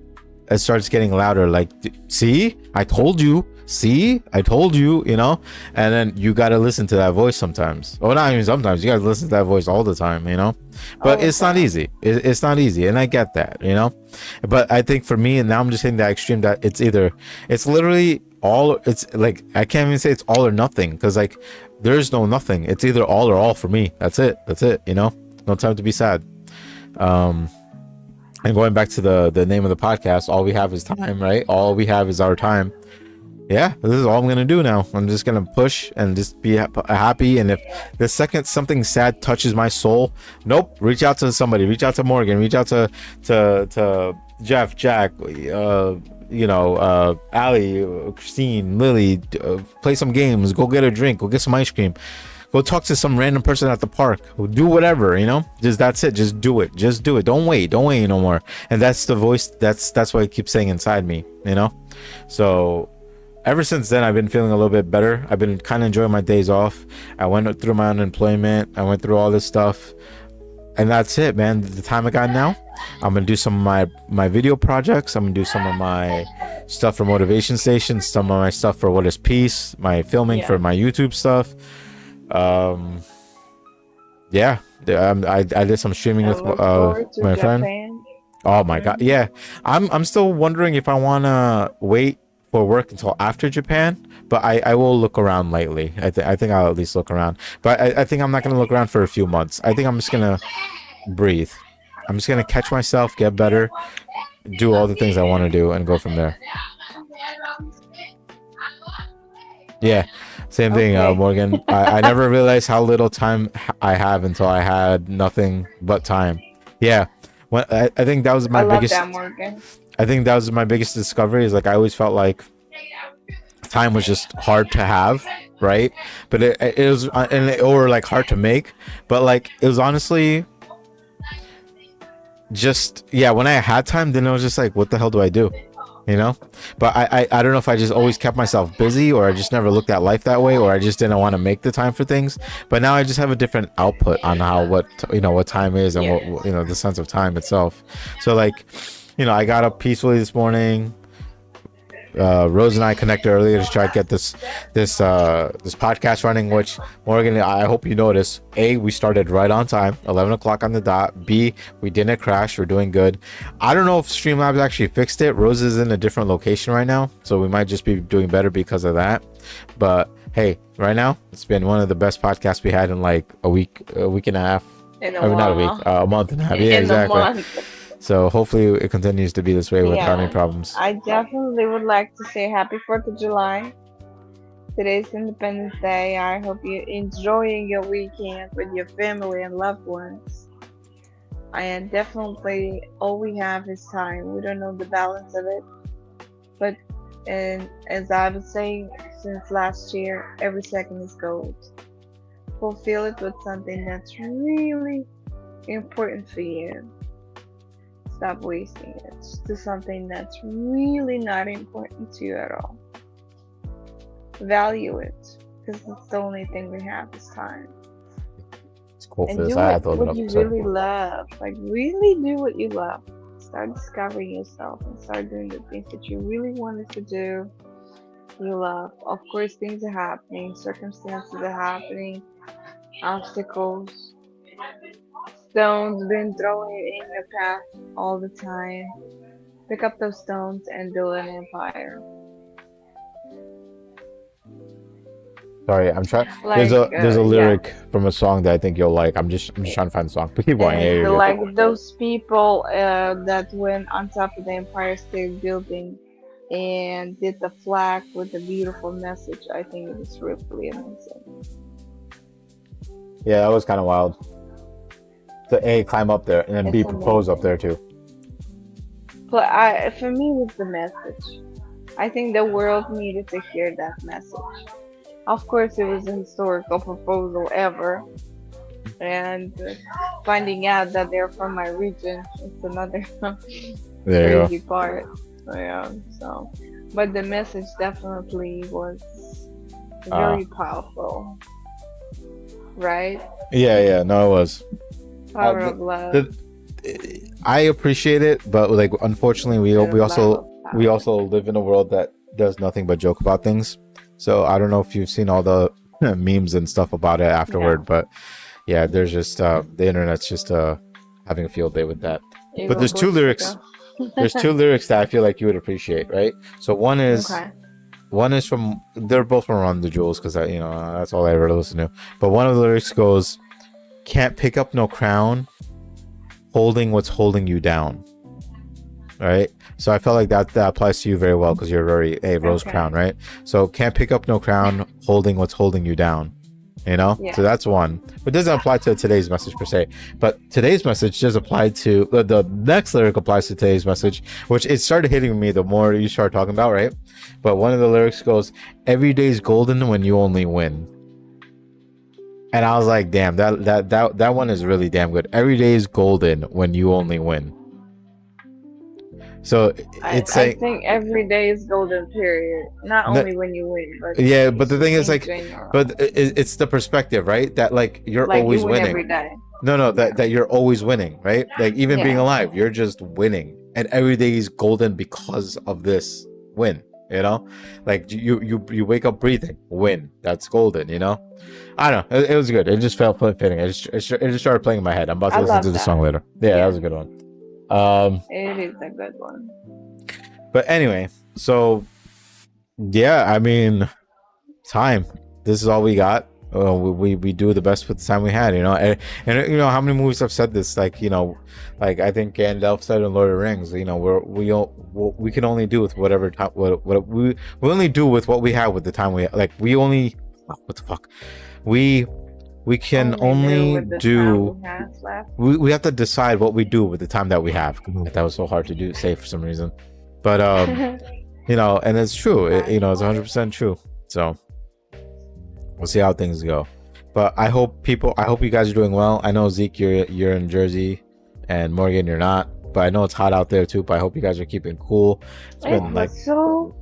It starts getting louder, like, see, I told you, see, I told you, you know. And then you got to listen to that voice sometimes. Well, not even sometimes, you got to listen to that voice all the time, you know. But it's not easy. It's not easy, and I get that, you know. But I think for me, and now I'm just hitting that extreme, that it's literally all, it's like, I can't even say it's all or nothing, because like there's no nothing. It's either all or all for me. That's it, you know. No time to be sad. And going back to the name of the podcast, all we have is time, right? All we have is our time. Yeah, this is all I'm gonna do now. I'm just gonna push and just be happy. And if the second something sad touches my soul, nope, reach out to somebody. Reach out to Morgan. Reach out to Jeff, Jack, Ali, Christine, Lily. Play some games. Go get a drink. Go get some ice cream. Go talk to some random person at the park. Do whatever, you know. Just that's it. Just do it. Just do it. Don't wait. Don't wait no more. And that's the voice. That's what I keep saying inside me, you know. So ever since then, I've been feeling a little bit better. I've been kind of enjoying my days off. I went through my unemployment. I went through all this stuff, and that's it, man. The time I got now, I'm gonna do some of my video projects. I'm gonna do some of my stuff for Motivation Station, some of my stuff for What Is Peace, my filming for my YouTube stuff. Yeah, I did some streaming with my friend. Oh my god, yeah. I'm still wondering if I wanna wait for work until after Japan, but I will look around lightly. I think I'll at least look around, but I think I'm not gonna look around for a few months. I think I'm just gonna breathe. I'm just gonna catch myself, get better, do all the things I want to do, and go from there. Yeah, same thing, Morgan. I never realized how little time I have until I had nothing but time. Yeah, I think that was my biggest. That, Morgan. I think that was my biggest discovery. Is like I always felt like time was just hard to have, right? But it was or like hard to make. But like it was honestly just when I had time, then I was just like, what the hell do I do? You know. But I don't know if I just always kept myself busy, or I just never looked at life that way, or I just didn't want to make the time for things. But now I just have a different output on what time is, and what the sense of time itself. So like, I got up peacefully this morning. Rose and I connected earlier to try to get this podcast running, which, Morgan, I hope you notice, A, we started right on time, 11 o'clock on the dot. B, we didn't crash. We're doing good. I don't know if Streamlabs actually fixed it. Rose is in a different location right now, so we might just be doing better because of that. But hey, right now it's been one of the best podcasts we had in like a week and a half. Not a week, a month and a half. Yeah, exactly. So hopefully it continues to be this way without any problems. I definitely would like to say happy 4th of July. Today's Independence Day. I hope you're enjoying your weekend with your family and loved ones. And definitely all we have is time. We don't know the balance of it. But as I was saying since last year, every second is gold. Fulfill it with something that's really important for you. Stop wasting it to something that's really not important to you at all. Value it, because it's the only thing we have is time. It's cool. And do what you really love. Like, really do what you love. Start discovering yourself and start doing the things that you really wanted to do. You love. Of course, things are happening. Circumstances are happening. Obstacles. Stones being thrown in your path all the time. Pick up those stones and build an empire. Sorry, I'm trying. There's a lyric from a song that I think you'll like. I'm just trying to find the song. But keep going. Like those people that went on top of the Empire State Building and did the flag with a beautiful message. I think it was really amazing. Yeah, that was kind of wild. To climb up there and then B, propose up there too. But for me, it was the message. I think the world needed to hear that message. Of course, it was a historical proposal ever, and finding out that they're from my region is another crazy part. So, but the message definitely was very powerful. right? Yeah, no, it was. Power The, of love. the, I appreciate it, but like unfortunately, The love of we power. also live in a world that does nothing but joke about things. So I don't know if you've seen all the memes and stuff about it afterward, No, but yeah, there's just the internet's just having a field day with that. But Ego there's two lyrics. Portugal. There's two lyrics that I feel like you would appreciate, right? So Okay. one is from, they're both from Run the Jewels because I, that's all I ever listen to. But one of the lyrics goes, "Can't pick up no crown, holding what's holding you down." Right? So I felt like that applies to you very well because you're very a rose crown, Okay. right? So can't pick up no crown, holding what's holding you down. So Yeah. that's one, but doesn't apply to today's message per se. But today's message does apply to the next lyric applies to today's message, which it started hitting me the more you start talking about, right? But one of the lyrics goes, "Every day's golden when you only win." And I was like, damn, that one is really damn good. Every day is golden when you only win. So it's I saying, think every day is golden period. Not only when you win, but yeah, but it's the thing just is, in like, general. it's the perspective, right? That like you're Like you always win winning. every day. No, Yeah. that you're always winning, right? Like even being Yeah. alive, you're just winning, and every day is golden because of this win. Like you wake up breathing, win. That's golden. I don't know. It was good. It just felt fitting. It just started playing in my head. I'm about to I listen to love the song that. later. Yeah, that Yeah. was a good one. It is a good one. But anyway, so yeah, I mean, time. This is all we got. We do the best with the time we had, and how many movies have said this, like like I think Gandalf said in Lord of the Rings, we can only do with whatever time, what we only do with what we have with the time we only, what the fuck, we can Only do only with the time do, we have left. we have to decide what we do with the time that we have. That was so hard to say for some reason, but and it's true, it's 100% true. So we'll see how things go. But I hope you guys are doing well. I know, Zeke, you're in Jersey, and Morgan, you're not. But I know it's hot out there too. But I hope you guys are keeping cool. It's It been like, was so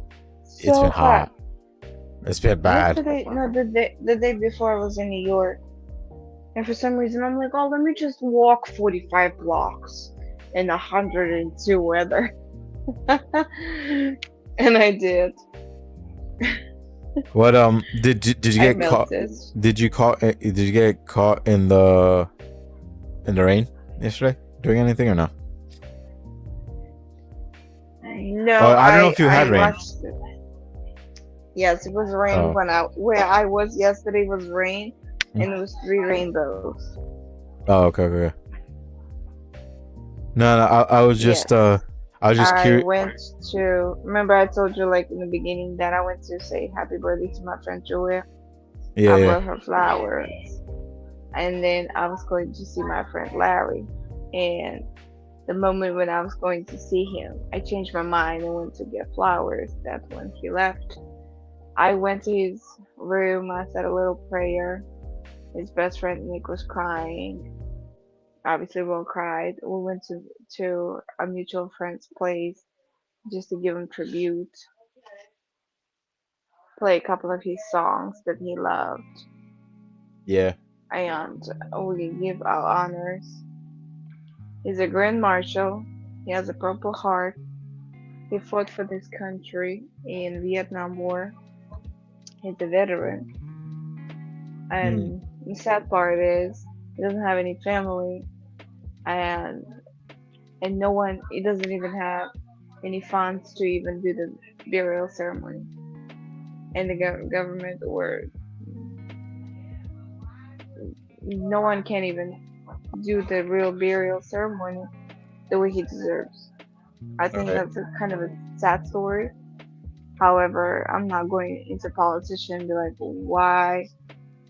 it's been hot. hot. It's been bad. Yesterday, no, the day before I was in New York, and for some reason I'm like, oh, let me just walk 45 blocks in 102 weather, and I did. What did you I get caught? melted. Did you get caught in the rain yesterday doing anything or no? No, I don't know if you I had rain. watched it. Yes, it was rain Oh. where I was yesterday was rain, Mm. and it was 3 rainbows. Oh, okay. No, I was just Yes. I was just I curious. went to, remember I told you like in the beginning that I went to say happy birthday to my friend Julia. Yeah, I yeah. bought her flowers. And then I was going to see my friend Larry. And the moment when I was going to see him, I changed my mind and went to get flowers. That's when he left. I went to his room, I said a little prayer. His best friend Nick was crying. Obviously we all cried. We went to a mutual friend's place just to give him tribute, play a couple of his songs that he loved, Yeah. and we give our honors. He's a Grand Marshal. He has a Purple Heart. He fought for this country in Vietnam War. He's a veteran. Mm. And the sad part is he doesn't have any family, and no one. He doesn't even have any funds to even do the burial ceremony. And the government or no one can even do the real burial ceremony the way he deserves. I think Right. that's a kind of a sad story. However, I'm not going into politician and be like, why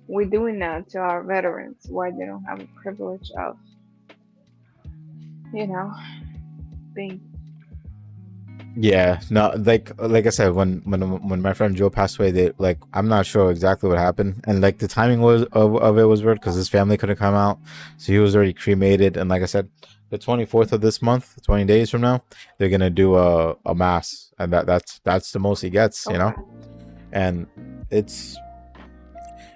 we doing that to our veterans? Why they don't have a privilege of, you know, being. Yeah, no, like I said, when my friend Joe passed away, they, like, I'm not sure exactly what happened, and like the timing was of it was weird because his family couldn't come out, so he was already cremated, and like I said, the 24th of this month, 20 days from now, they're gonna do a mass, and that's the most he gets, Okay. and it's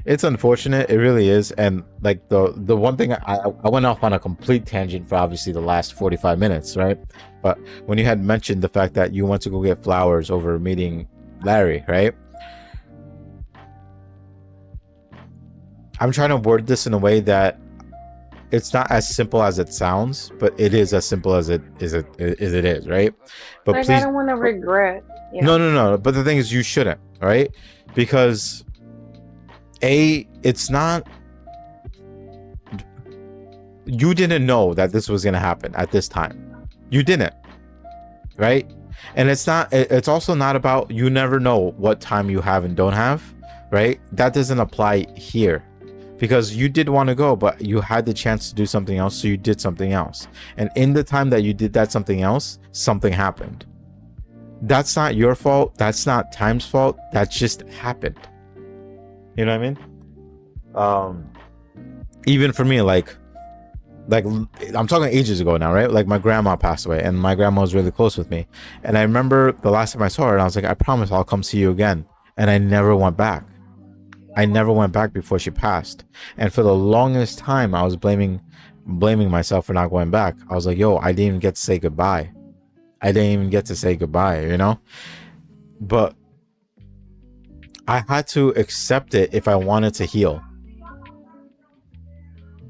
It's unfortunate, it really is. And like the one thing, I went off on a complete tangent for obviously the last 45 minutes, right? But when you had mentioned the fact that you went to go get flowers over meeting Larry, right? I'm trying to word this in a way that it's not as simple as it sounds, but it is as simple as it is, right? But Like I please, don't want to regret. no, no, no. But the thing is, you shouldn't, right? Because it's not. You didn't know that this was gonna happen at this time. You didn't, right? And it's not. It's also not about, you never know what time you have and don't have, right? That doesn't apply here, because you did want to go, but you had the chance to do something else, so you did something else. And in the time that you did that something else, something happened. That's not your fault. That's not time's fault. That just happened. You know what I mean? Even for me, like I'm talking ages ago now, right? Like my grandma passed away, and my grandma was really close with me. And I remember the last time I saw her, and I was like, I promise I'll come see you again. And I never went back. I never went back before she passed. And for the longest time, I was blaming myself for not going back. I was like, yo, I didn't even get to say goodbye. I didn't even get to say goodbye, you know? But I had to accept it if I wanted to heal,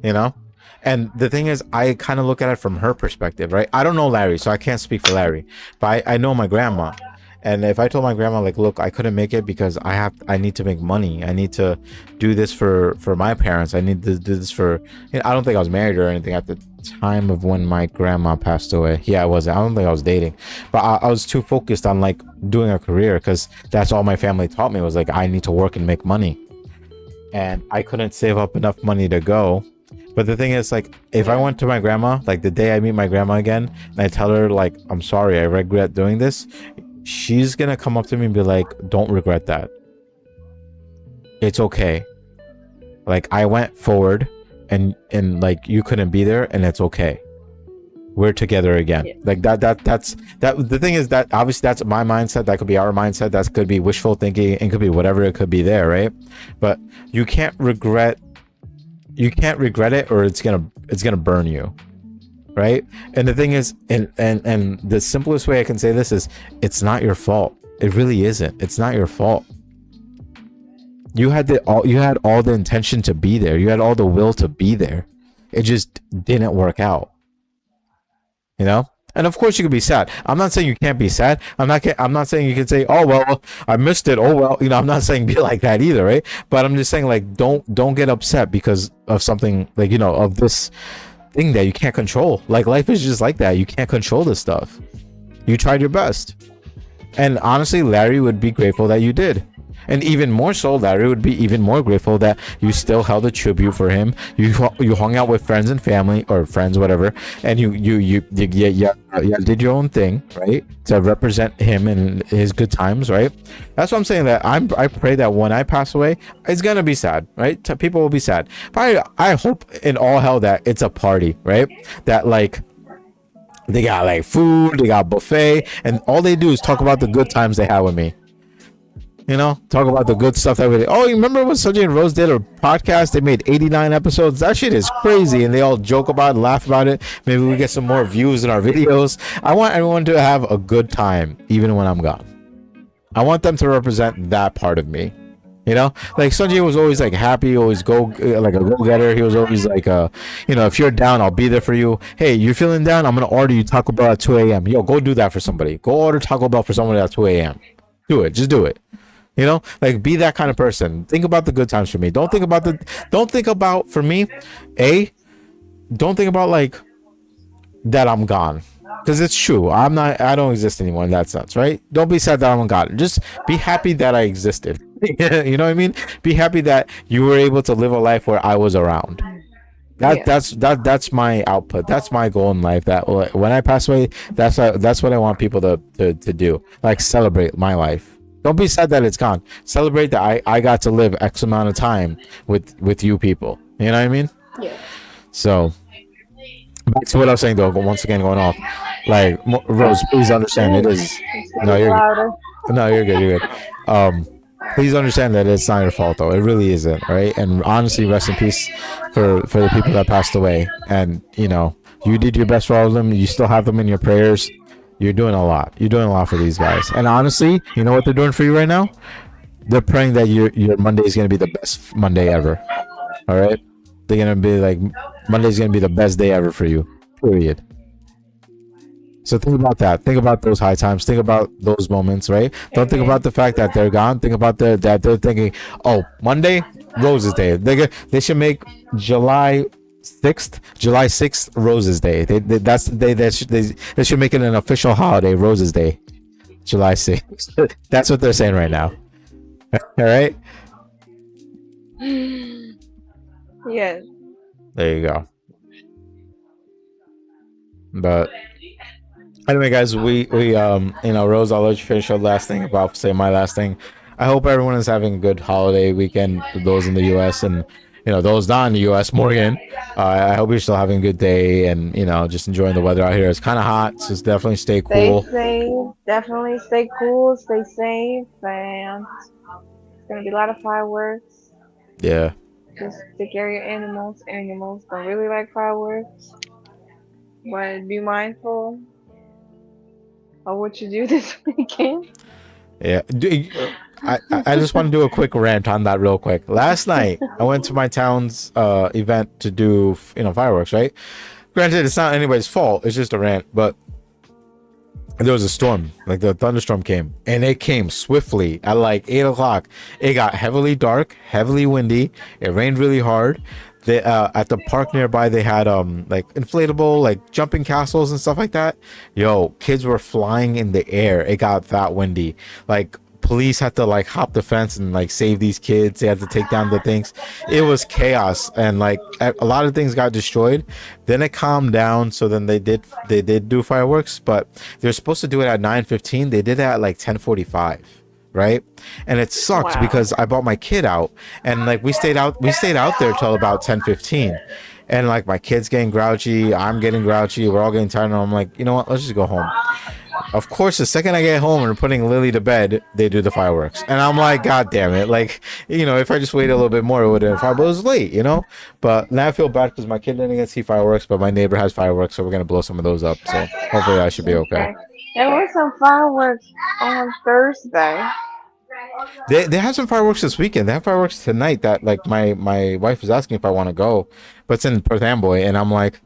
you know? And the thing is, I kind of look at it from her perspective, right? I don't know Larry, so I can't speak for Larry, but I know my grandma. And if I told my grandma, like, look, I couldn't make it because I need to make money. I need to do this for my parents. I need to do this for, you know, I don't think I was married or anything at the time of when my grandma passed away. Yeah, I wasn't. I don't think I was dating, but I was too focused on like doing a career, because that's all my family taught me, was like, I need to work and make money. And I couldn't save up enough money to go. But the thing is, like, if I went to my grandma, like the day I meet my grandma again, and I tell her, like, I'm sorry, I regret doing this, she's gonna come up to me and be like, don't regret that. It's okay. Like, I went forward, and like, you couldn't be there, and it's okay. We're together again. Yeah. Like that's the thing is that obviously that's my mindset. That could be our mindset. That could be wishful thinking. It could be whatever it could be there, right? But you can't regret it, or it's gonna burn you, right? And the thing is, and the simplest way I can say this is, it's not your fault. It really isn't. It's not your fault. You had all the intention to be there. You had all the will to be there. It just didn't work out, you know? And of course you could be sad. I'm not saying you can't be sad. I'm not saying you can say, oh well, I missed it, oh well, you know. I'm not saying be like that either, right? But I'm just saying, like, don't get upset because of something, like, you know, of this thing that you can't control. Like, life is just like that. You can't control this stuff. You tried your best, and honestly, Larry would be grateful that you did. And even more so, Larry would be even more grateful that you still held a tribute for him. You hung out with friends and family, or friends, whatever, and you did your own thing, right, to represent him and his good times, right? That's what I'm saying. That I pray that when I pass away, it's gonna be sad, right? People will be sad, but I hope in all hell that it's a party, right? That, like, they got like food, they got buffet, and all they do is talk about the good times they had with me. You know, talk about the good stuff that we did. Oh, you remember when Sanjay and Rose did a podcast? They made 89 episodes. That shit is crazy, and they all joke about it, laugh about it. Maybe we get some more views in our videos. I want everyone to have a good time, even when I'm gone. I want them to represent that part of me. You know, like Sanjay was always like happy, always like a go-getter. He was always like, you know, if you're down, I'll be there for you. Hey, you're feeling down? I'm gonna order you Taco Bell at 2 a.m. Yo, go do that for somebody. Go order Taco Bell for somebody at 2 a.m. Do it. Just do it. You know, like, be that kind of person. Think about the good times for me. Don't think about for me, don't think about like that I'm gone, because it's true. I don't exist anymore in that sense, right? Don't be sad that I'm gone. Just be happy that I existed. You know what I mean? Be happy that you were able to live a life where I was around. That's my output. That's my goal in life. That when I pass away, that's what I want people to do. Like, celebrate my life. Don't be sad that it's gone. Celebrate that I got to live X amount of time with you people. You know what I mean? Yeah. So, back to what I was saying, though. Once again, going off. Like, Rose, please understand, it is. It's No, getting you're louder. no, you're good. You're good. Please understand that it's not your fault though. It really isn't, right? And honestly, rest in peace for the people that passed away. And you know, you did your best for all of them. You still have them in your prayers. You're doing a lot. You're doing a lot for these guys. And honestly, you know what they're doing for you right now? They're praying that your Monday is gonna be the best Monday ever. All right? They're gonna be like, Monday's gonna be the best day ever for you. Period. So think about that. Think about those high times. Think about those moments, right? Don't think about the fact that they're gone. Think about that they're thinking, oh, Monday, Roses Day. They should make July 6th, Roses Day. That's the day they should make it an official holiday, Roses Day, July 6th. That's what they're saying right now. All right. Yes. There you go. But anyway, guys, we you know, Rose, I'll let you finish your last thing about say my last thing. I hope everyone is having a good holiday weekend. Those in the U.S. and you know those not in the U.S. Morgan, I hope you're still having a good day and you know just enjoying the weather out here. It's kind of hot, so definitely stay Stay cool. safe. Definitely stay cool. Stay safe. And it's gonna be a lot of fireworks. Yeah, Just take care of your animals. Animals don't really like fireworks. But be mindful of what you do this weekend. yeah. I just want to do a quick rant on that real quick. Last night, I went to my town's event to do you know fireworks. Right. Granted, it's not anybody's fault. It's just a rant, but there was a storm, like the thunderstorm came, and it came swiftly at like 8 o'clock. It got heavily dark, heavily windy. It rained really hard. They at the park nearby they had like inflatable like jumping castles and stuff like that. Yo, kids were flying in the air. It got that windy. Like police had to like hop the fence and like save these kids. They had to take down the things. It was chaos and like a lot of things got destroyed. Then it calmed down. So then they did do fireworks, but they're supposed to do it at 9:15. They did it at like 10:45. Right. And it sucked Wow. because I brought my kid out and like we stayed out there till about 10:15. And like my kid's getting grouchy, I'm getting grouchy, we're all getting tired, and I'm like, you know what, let's just go home. Of course, the second I get home and putting Lily to bed, they do the fireworks. And I'm like, God damn it. Like, you know, if I just waited a little bit more, it would have been fine. But it was late, you know? But now I feel bad because my kid didn't get to see fireworks, but my neighbor has fireworks, so we're going to blow some of those up. So hopefully I should be okay. There were some fireworks on Thursday. They have some fireworks this weekend. They have fireworks tonight that, like, my wife was asking if I want to go, but it's in Perth Amboy. And I'm like,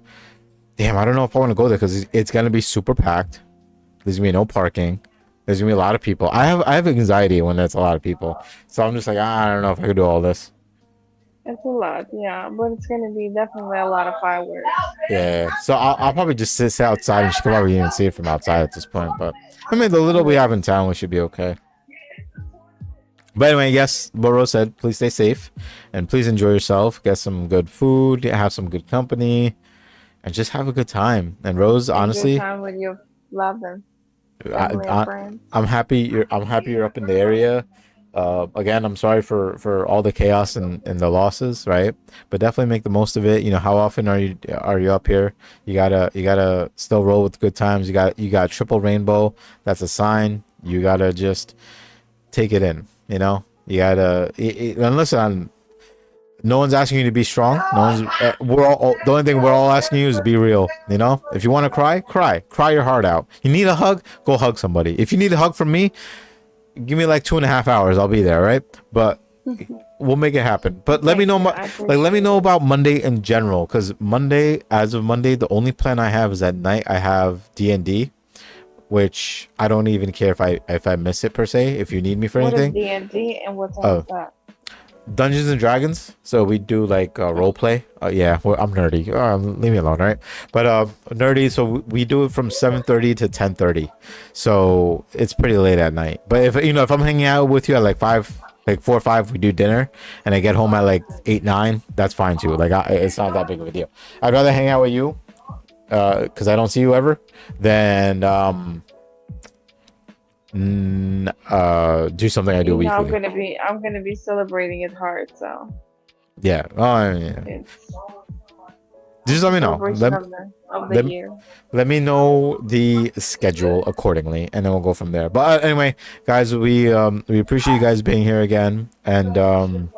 damn, I don't know if I want to go there because it's going to be super packed. There's gonna be no parking. There's gonna be a lot of people. I have anxiety when there's a lot of people, so I'm just like, I don't know if I could do all this. It's a lot, yeah, but it's gonna be definitely a lot of fireworks. Yeah, so I'll probably just sit outside, and she can probably even see it from outside at this point. But I mean, the little we have in town, we should be okay. But anyway, yes, Boro said, please stay safe and please enjoy yourself. Get some good food, have some good company, and just have a good time. And Rose, honestly, Good time with your loved ones, I, family, and I, friends. I'm happy you're up in the area. Again, I'm sorry for all the chaos and the losses, right? But definitely make the most of it. You know, how often are you up here? You gotta still roll with good times. You got triple rainbow. That's a sign. You gotta just take it in. You know, you gotta and listen. No one's asking you to be strong. No one's. We're all. The only thing we're all asking you is be real. You know, if you want to cry, cry your heart out. You need a hug, go hug somebody. If you need a hug from me, give me like 2.5 hours. I'll be there, right? But we'll make it happen. But let me know, let me know about Monday in general, because Monday, as of Monday, the only plan I have is at night. I have D&D, which I don't even care if I miss it per se. If you need me for What is anything, D&D and what's Oh. that? Dungeons and Dragons. So we do like role play. Yeah, I'm nerdy. Leave me alone, right? But nerdy. So we do it from 7:30 to 10:30. So it's pretty late at night. But if I'm hanging out with you at like 4 or 5, we do dinner, and I get home at like 8, 9. That's fine too. Like it's not that big of a deal. I'd rather hang out with you, because I don't see you ever, than do something I do You know, weekly. I'm gonna be celebrating his heart, so Yeah. Oh, yeah. it's Just let me know. celebration of the let, year. let me know the schedule accordingly, and then we'll go from there. But anyway, guys, we appreciate you guys being here again, and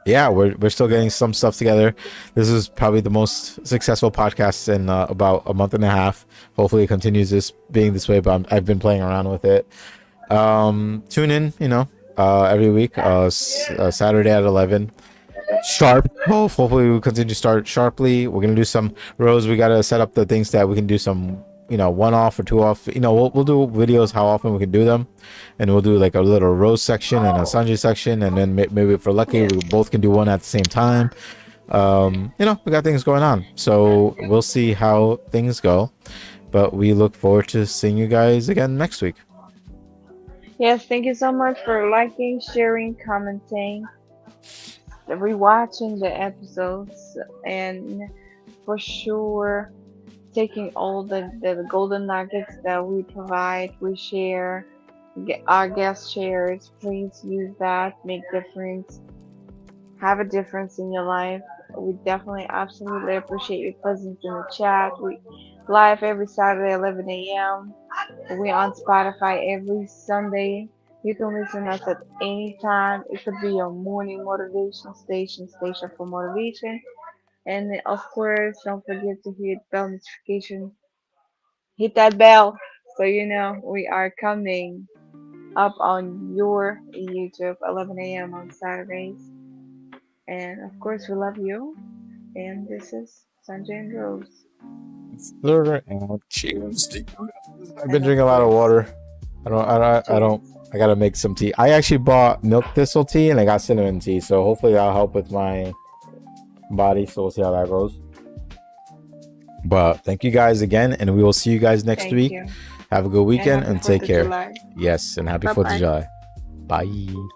yeah, we're still getting some stuff together. This is probably the most successful podcast in about a month and a half. Hopefully, it continues this being this way. But I've been playing around with it. Tune in, every week, Saturday at 11 sharp. Hopefully, we'll continue to start sharply. We're gonna do some rows. We gotta set up the things that we can do some, one off or two off. We'll do videos how often we can do them, and we'll do like a little rose section and a Sanji section, and then maybe if we're lucky, we both can do one at the same time. We got things going on, so we'll see how things go. But we look forward to seeing you guys again next week. Yes, thank you so much for liking, sharing, commenting, rewatching the episodes, and for sure taking all the golden nuggets that we provide, we share, our guest shares. Please use that, make difference, have a difference in your life. We definitely absolutely appreciate your presence in the chat. We live every Saturday 11 a.m. We on Spotify every Sunday. You can listen to us at any time. It could be your morning motivation station for motivation. And then, of course, don't forget to hit bell notification. Hit that bell so you know we are coming up on your YouTube 11 a.m. on Saturdays. And of course, we love you. And this is Sanjay and Rose. Sir, and cheers to you guys. I've been And of drinking a lot of course, water. I don't. cheers. I gotta make some tea. I actually bought milk thistle tea and I got cinnamon tea, so hopefully that'll help with my body. So we'll see how that goes. But thank you guys again, and we will see you guys next Thank week. you. Have a good And weekend happy and 4th take of care. July. Yes, and happy Bye 4th of bye. July. Bye.